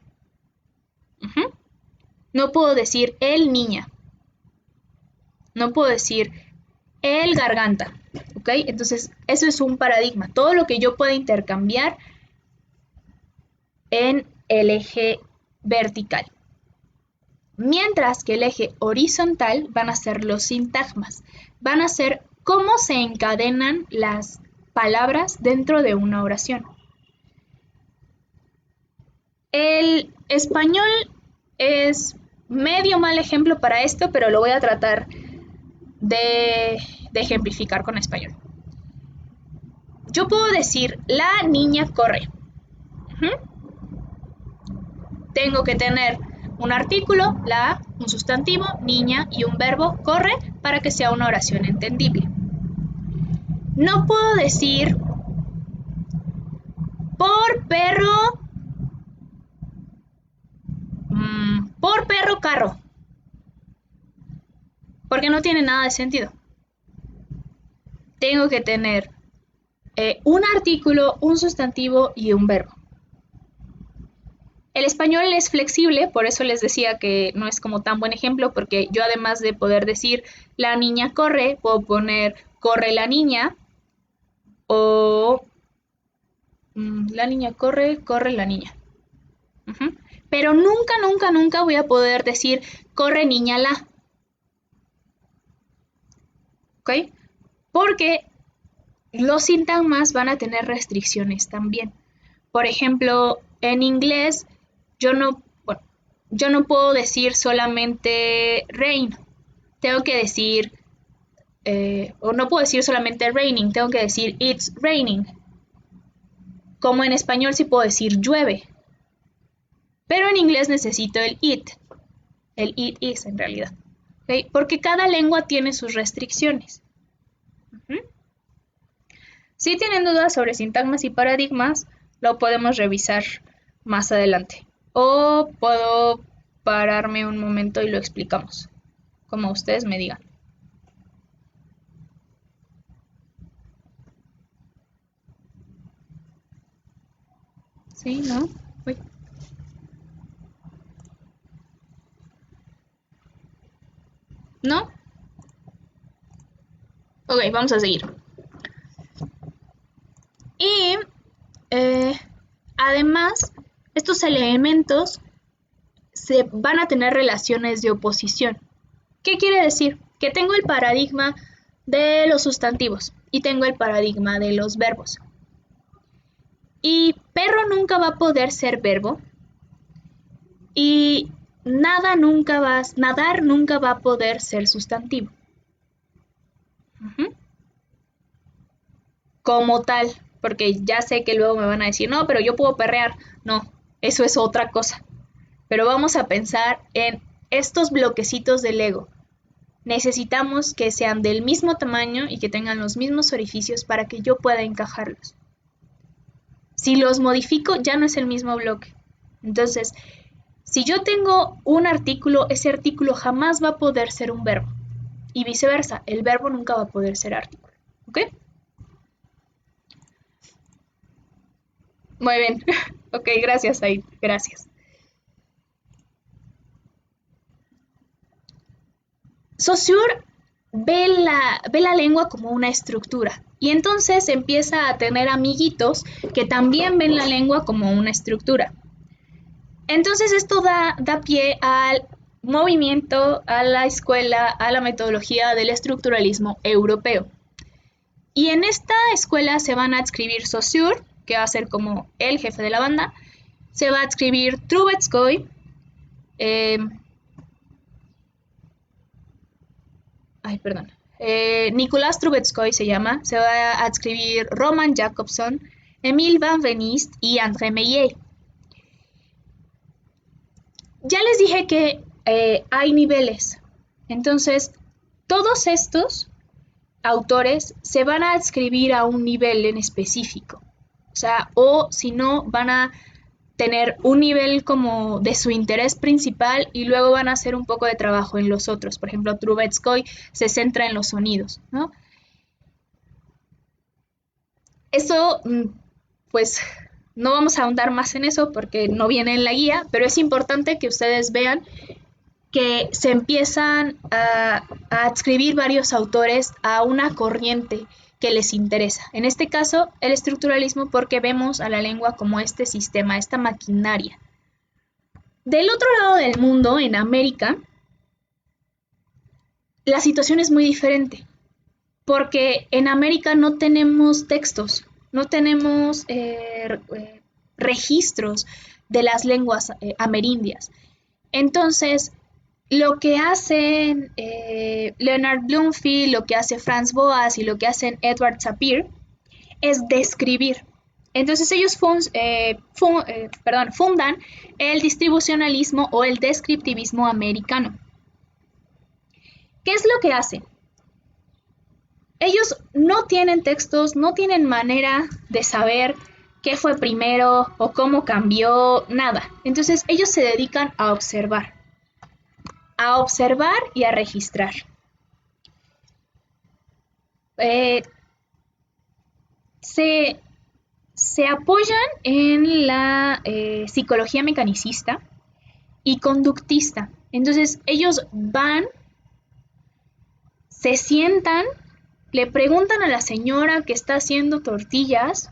No puedo decir el niña. No puedo decir el garganta. ¿Ok? Entonces, eso es un paradigma. Todo lo que yo pueda intercambiar en el eje vertical. Mientras que el eje horizontal van a ser los sintagmas. Van a ser cómo se encadenan las palabras dentro de una oración. El español es medio mal ejemplo para esto, pero lo voy a tratar de ejemplificar con español. Yo puedo decir, la niña corre. Tengo que tener un artículo, la, un sustantivo, niña y un verbo, corre, para que sea una oración entendible. No puedo decir, por perro, carro, porque no tiene nada de sentido. Tengo que tener un artículo, un sustantivo y un verbo. El español es flexible, por eso les decía que no es como tan buen ejemplo, porque yo además de poder decir la niña corre, puedo poner corre la niña o la niña corre, corre la niña. Pero nunca, nunca, nunca voy a poder decir corre niña la. ¿Ok? Porque los sintagmas van a tener restricciones también. Por ejemplo, en inglés yo no puedo decir solamente rain. Tengo que decir, o no puedo decir solamente raining, tengo que decir it's raining. Como en español sí puedo decir llueve. Pero en inglés necesito el it is en realidad. ¿Okay? Porque cada lengua tiene sus restricciones. Si tienen dudas sobre sintagmas y paradigmas, lo podemos revisar más adelante. O puedo pararme un momento y lo explicamos, como ustedes me digan. ¿Sí? ¿No? Uy. ¿No? Ok, vamos a seguir. Y eh, además, estos elementos se van a tener relaciones de oposición. ¿Qué quiere decir? Que tengo el paradigma de los sustantivos y tengo el paradigma de los verbos. Y perro nunca va a poder ser verbo y nadar nunca va a poder ser sustantivo. Como tal, porque ya sé que luego me van a decir, no, pero yo puedo perrear. No, eso es otra cosa. Pero vamos a pensar en estos bloquecitos de Lego. Necesitamos que sean del mismo tamaño y que tengan los mismos orificios para que yo pueda encajarlos. Si los modifico, ya no es el mismo bloque. Entonces, si yo tengo un artículo, ese artículo jamás va a poder ser un verbo. Y viceversa, el verbo nunca va a poder ser artículo. ¿Ok? Muy bien. Ok, gracias, Aid. Gracias. Saussure ve la lengua como una estructura y entonces empieza a tener amiguitos que también ven la lengua como una estructura. Entonces esto da pie al movimiento, a la escuela, a la metodología del estructuralismo europeo. Y en esta escuela se van a adscribir Saussure, que va a ser como el jefe de la banda, se va a adscribir Trubetskoy, eh, Nicolás Trubetskoy se llama, se va a adscribir Roman Jakobson, Emile Van Venist y André Meillet. Ya les dije que hay niveles, entonces todos estos autores se van a adscribir a un nivel en específico, o sea, o si no, van a tener un nivel como de su interés principal y luego van a hacer un poco de trabajo en los otros. Por ejemplo, Trubetskoy se centra en los sonidos, ¿no? Eso, pues, no vamos a ahondar más en eso porque no viene en la guía, pero es importante que ustedes vean que se empiezan a adscribir varios autores a una corriente que les interesa. En este caso, el estructuralismo, porque vemos a la lengua como este sistema, esta maquinaria. Del otro lado del mundo, en América, la situación es muy diferente, porque en América no tenemos textos, no tenemos registros de las lenguas amerindias. Entonces, lo que hacen Leonard Bloomfield, lo que hace Franz Boas y lo que hacen Edward Sapir es describir. Entonces ellos fundan el distribucionalismo o el descriptivismo americano. ¿Qué es lo que hacen? Ellos no tienen textos, no tienen manera de saber qué fue primero o cómo cambió, nada. Entonces ellos se dedican a observar y a registrar. Eh, se, se apoyan en la psicología mecanicista y conductista. Entonces ellos van, se sientan, le preguntan a la señora que está haciendo tortillas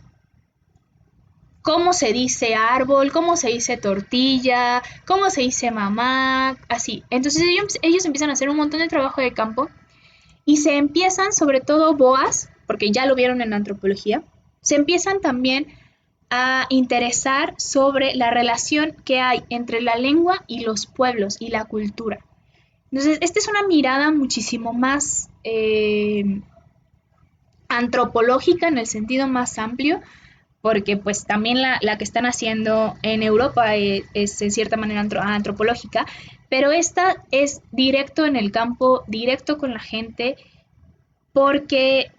cómo se dice árbol, cómo se dice tortilla, cómo se dice mamá, así. Entonces ellos empiezan a hacer un montón de trabajo de campo y se empiezan, sobre todo Boas, porque ya lo vieron en antropología, se empiezan también a interesar sobre la relación que hay entre la lengua y los pueblos y la cultura. Entonces, esta es una mirada muchísimo más antropológica en el sentido más amplio, porque pues también la que están haciendo en Europa es en cierta manera antropológica, pero esta es directo en el campo, directo con la gente, porque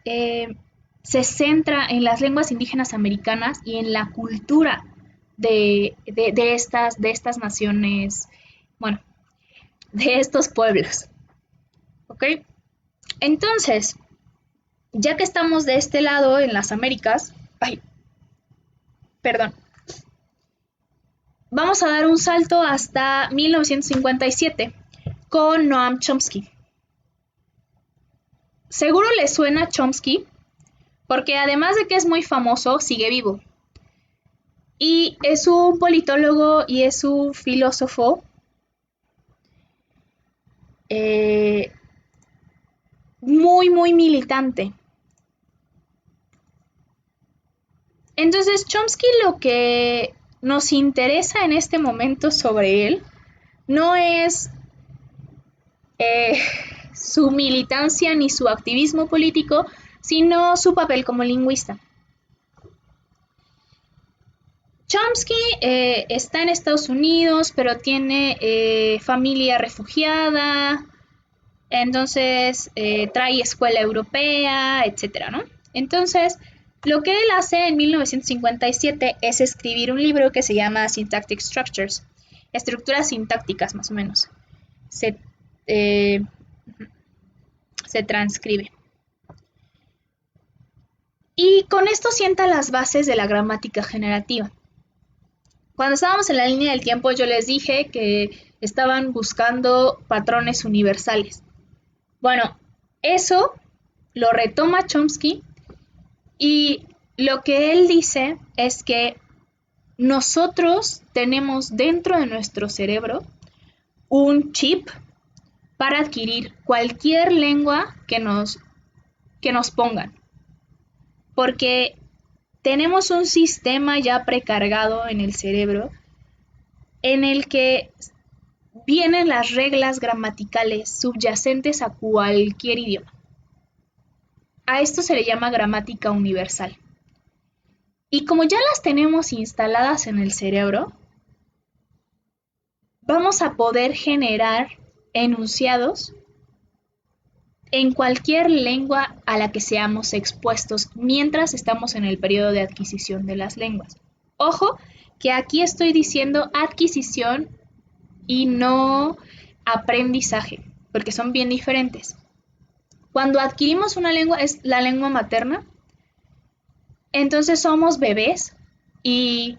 se centra en las lenguas indígenas americanas y en la cultura de estas naciones, bueno, de estos pueblos. ¿Ok? Entonces, ya que estamos de este lado en las Américas, ay, perdón, vamos a dar un salto hasta 1957 con Noam Chomsky. Seguro les suena Chomsky, porque además de que es muy famoso, sigue vivo. Y es un politólogo y es un filósofo muy militante. Entonces, Chomsky, lo que nos interesa en este momento sobre él no es su militancia ni su activismo político, sino su papel como lingüista. Chomsky está en Estados Unidos, pero tiene familia refugiada, entonces trae escuela europea, etcétera, ¿no? Entonces, lo que él hace en 1957 es escribir un libro que se llama Syntactic Structures, estructuras sintácticas más o menos. Se transcribe. Y con esto sienta las bases de la gramática generativa. Cuando estábamos en la línea del tiempo, yo les dije que estaban buscando patrones universales. Bueno, eso lo retoma Chomsky y lo que él dice es que nosotros tenemos dentro de nuestro cerebro un chip para adquirir cualquier lengua que nos pongan. Porque tenemos un sistema ya precargado en el cerebro en el que vienen las reglas gramaticales subyacentes a cualquier idioma. A esto se le llama gramática universal. Y como ya las tenemos instaladas en el cerebro, vamos a poder generar enunciados en cualquier lengua a la que seamos expuestos mientras estamos en el periodo de adquisición de las lenguas. Ojo, que aquí estoy diciendo adquisición y no aprendizaje, porque son bien diferentes. Cuando adquirimos una lengua, es la lengua materna, entonces somos bebés y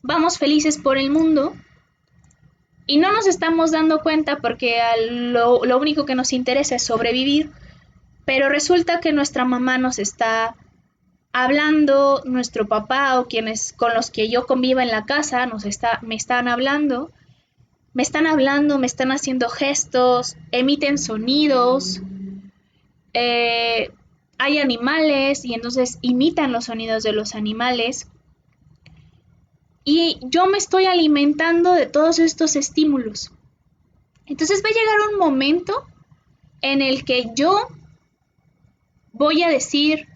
vamos felices por el mundo y no nos estamos dando cuenta porque lo único que nos interesa es sobrevivir, pero resulta que nuestra mamá nos está hablando, nuestro papá o quienes con los que yo convivo en la casa me están hablando, me están haciendo gestos, emiten sonidos, hay animales y entonces imitan los sonidos de los animales. Y yo me estoy alimentando de todos estos estímulos. Entonces va a llegar un momento en el que yo voy a decir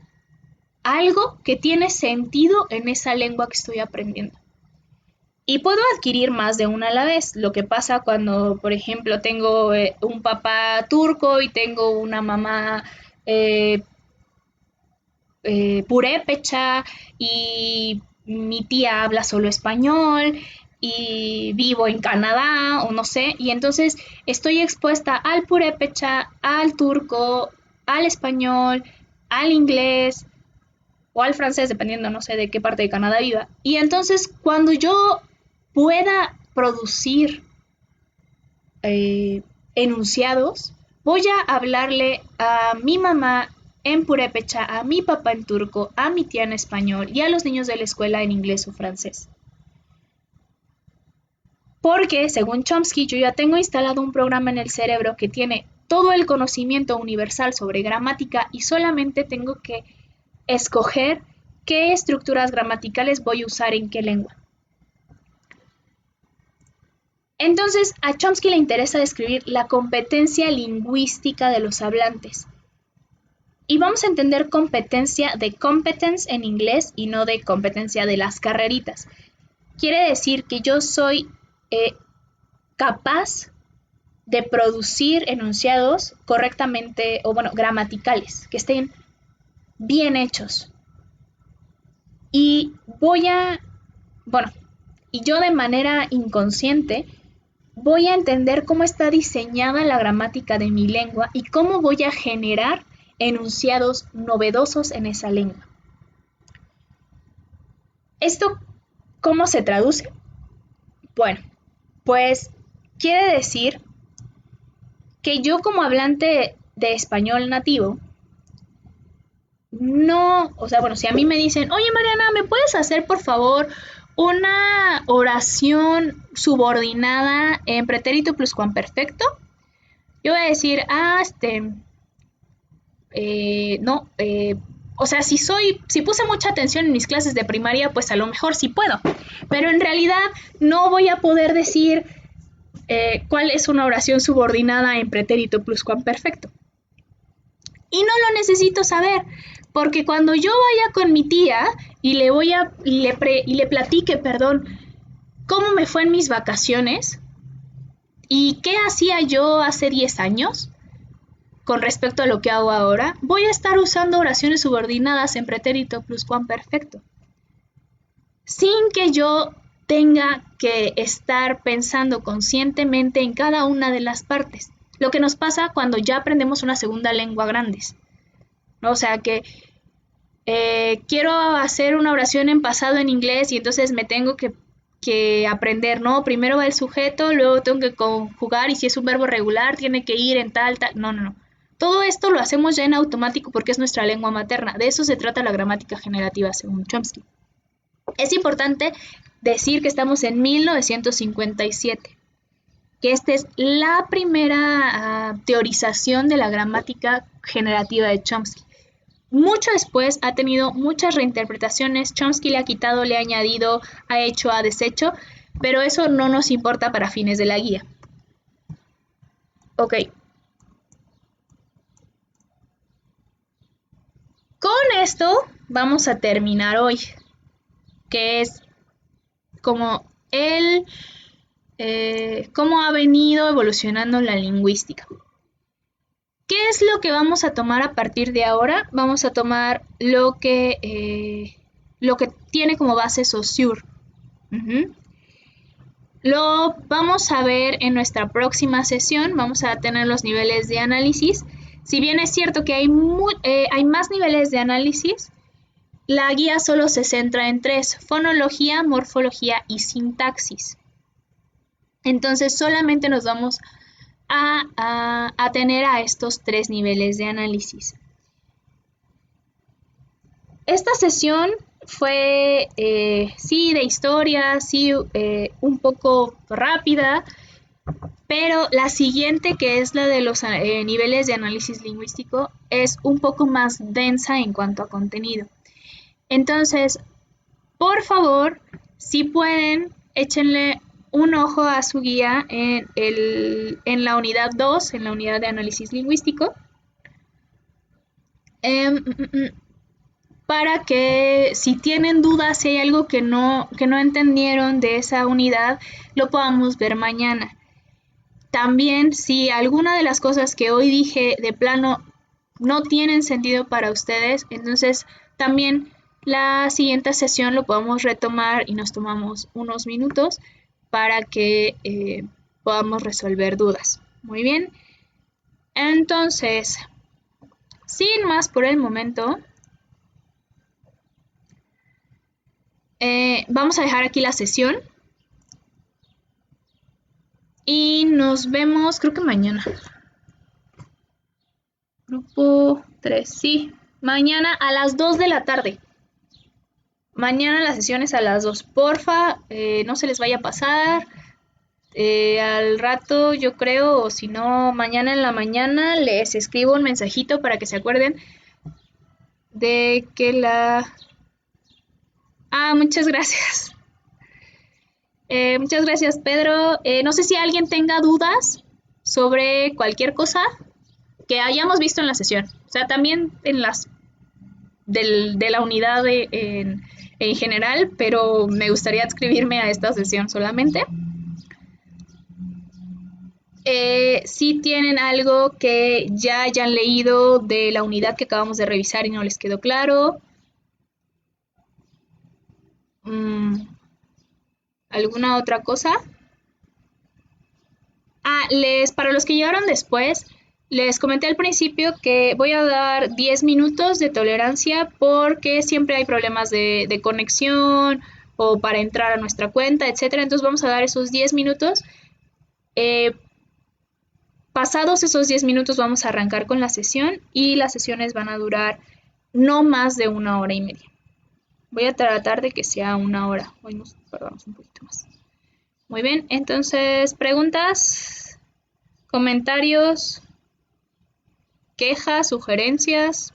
algo que tiene sentido en esa lengua que estoy aprendiendo. Y puedo adquirir más de una a la vez. Lo que pasa cuando, por ejemplo, tengo un papá turco y tengo una mamá purépecha y mi tía habla solo español y vivo en Canadá o no sé, y entonces estoy expuesta al purépecha, al turco, al español, al inglés o al francés, dependiendo, no sé de qué parte de Canadá viva. Y entonces cuando yo pueda producir enunciados, voy a hablarle a mi mamá en purépecha, a mi papá en turco, a mi tía en español y a los niños de la escuela en inglés o francés. Porque, según Chomsky, yo ya tengo instalado un programa en el cerebro que tiene todo el conocimiento universal sobre gramática y solamente tengo que escoger qué estructuras gramaticales voy a usar en qué lengua. Entonces, a Chomsky le interesa describir la competencia lingüística de los hablantes. Y vamos a entender competencia de competence en inglés y no de competencia de las carreritas. Quiere decir que yo soy capaz de producir enunciados correctamente, o bueno, gramaticales, que estén bien hechos. y bueno, y yo de manera inconsciente voy a entender cómo está diseñada la gramática de mi lengua y cómo voy a generar enunciados novedosos en esa lengua. ¿Esto cómo se traduce? Bueno, pues quiere decir que yo como hablante de español nativo, no, o sea, bueno, si a mí me dicen, oye Mariana, ¿me puedes hacer por favor una oración subordinada en pretérito pluscuamperfecto? Yo voy a decir, no, o sea, si puse mucha atención en mis clases de primaria, pues a lo mejor sí puedo, pero en realidad no voy a poder decir cuál es una oración subordinada en pretérito pluscuamperfecto. Y no lo necesito saber, porque cuando yo vaya con mi tía y le platique, cómo me fue en mis vacaciones y qué hacía yo hace 10 años con respecto a lo que hago ahora, voy a estar usando oraciones subordinadas en pretérito pluscuamperfecto, sin que yo tenga que estar pensando conscientemente en cada una de las partes. Lo que nos pasa cuando ya aprendemos una segunda lengua grandes, ¿no? O sea que quiero hacer una oración en pasado en inglés y entonces me tengo que aprender, ¿no? Primero va el sujeto, luego tengo que conjugar y si es un verbo regular tiene que ir en tal. No. Todo esto lo hacemos ya en automático porque es nuestra lengua materna. De eso se trata la gramática generativa según Chomsky. Es importante decir que estamos en 1957, que esta es la primera teorización de la gramática generativa de Chomsky. Mucho después ha tenido muchas reinterpretaciones, Chomsky le ha quitado, le ha añadido, ha hecho, ha deshecho, pero eso no nos importa para fines de la guía. Ok. Con esto vamos a terminar hoy, que es como cómo ha venido evolucionando la lingüística. ¿Qué es lo que vamos a tomar a partir de ahora? Vamos a tomar lo que tiene como base Saussure. Lo vamos a ver en nuestra próxima sesión. Vamos a tener los niveles de análisis. Si bien es cierto que hay más niveles de análisis, la guía solo se centra en 3: fonología, morfología y sintaxis. Entonces solamente nos vamos a atener a estos 3 niveles de análisis. Esta sesión fue, sí, de historia, sí, un poco rápida, pero la siguiente, que es la de los niveles de análisis lingüístico, es un poco más densa en cuanto a contenido. Entonces, por favor, si pueden, échenle un ojo a su guía en la unidad 2, en la unidad de análisis lingüístico, para que si tienen dudas, si hay algo que no entendieron de esa unidad, lo podamos ver mañana. También, si alguna de las cosas que hoy dije de plano no tienen sentido para ustedes, entonces también la siguiente sesión lo podemos retomar y nos tomamos unos minutos para que podamos resolver dudas. Muy bien. Entonces, sin más por el momento, vamos a dejar aquí la sesión y nos vemos, creo que mañana. Grupo 3, sí, mañana a las 2 de la tarde. Mañana la sesión es a las 2. Porfa, no se les vaya a pasar. Al rato, yo creo, o si no, mañana en la mañana les escribo un mensajito para que se acuerden de que muchas gracias. Muchas gracias, Pedro. No sé si alguien tenga dudas sobre cualquier cosa que hayamos visto en la sesión. O sea, también en las de la unidad en general, pero me gustaría adscribirme a esta sesión solamente. Si tienen algo que ya hayan leído de la unidad que acabamos de revisar y no les quedó claro. ¿Alguna otra cosa? Para los que llegaron después, les comenté al principio que voy a dar 10 minutos de tolerancia porque siempre hay problemas de conexión o para entrar a nuestra cuenta, etcétera. Entonces vamos a dar esos 10 minutos. Eh, Pasados esos 10 minutos vamos a arrancar con la sesión y las sesiones van a durar no más de 1 hora y media. Voy a tratar de que sea 1 hora. Hoy nos tardamos un poquito más. Muy bien, entonces, preguntas, comentarios, quejas, sugerencias,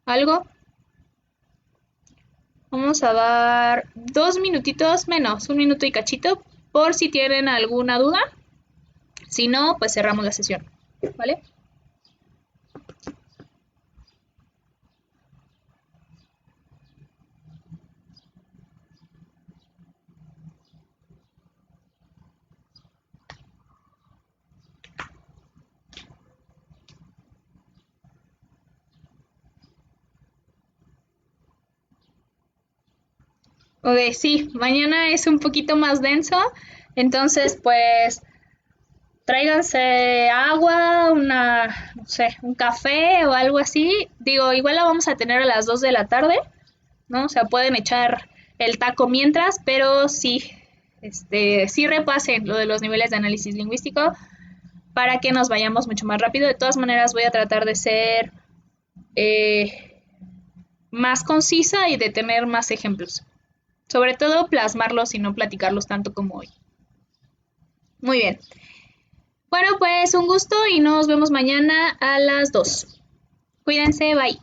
algo. Vamos a dar 2 minutitos menos, 1 minuto y cachito, por si tienen alguna duda. Si no, pues cerramos la sesión, ¿vale? Ok, sí, mañana es un poquito más denso, entonces pues tráiganse agua, no sé, un café o algo así. Digo, igual la vamos a tener a las 2 de la tarde, ¿no? O sea, pueden echar el taco mientras, pero sí, sí repasen lo de los niveles de análisis lingüístico para que nos vayamos mucho más rápido. De todas maneras, voy a tratar de ser más concisa y de tener más ejemplos. Sobre todo plasmarlos y no platicarlos tanto como hoy. Muy bien. Bueno, pues un gusto y nos vemos mañana a las 2. Cuídense, bye.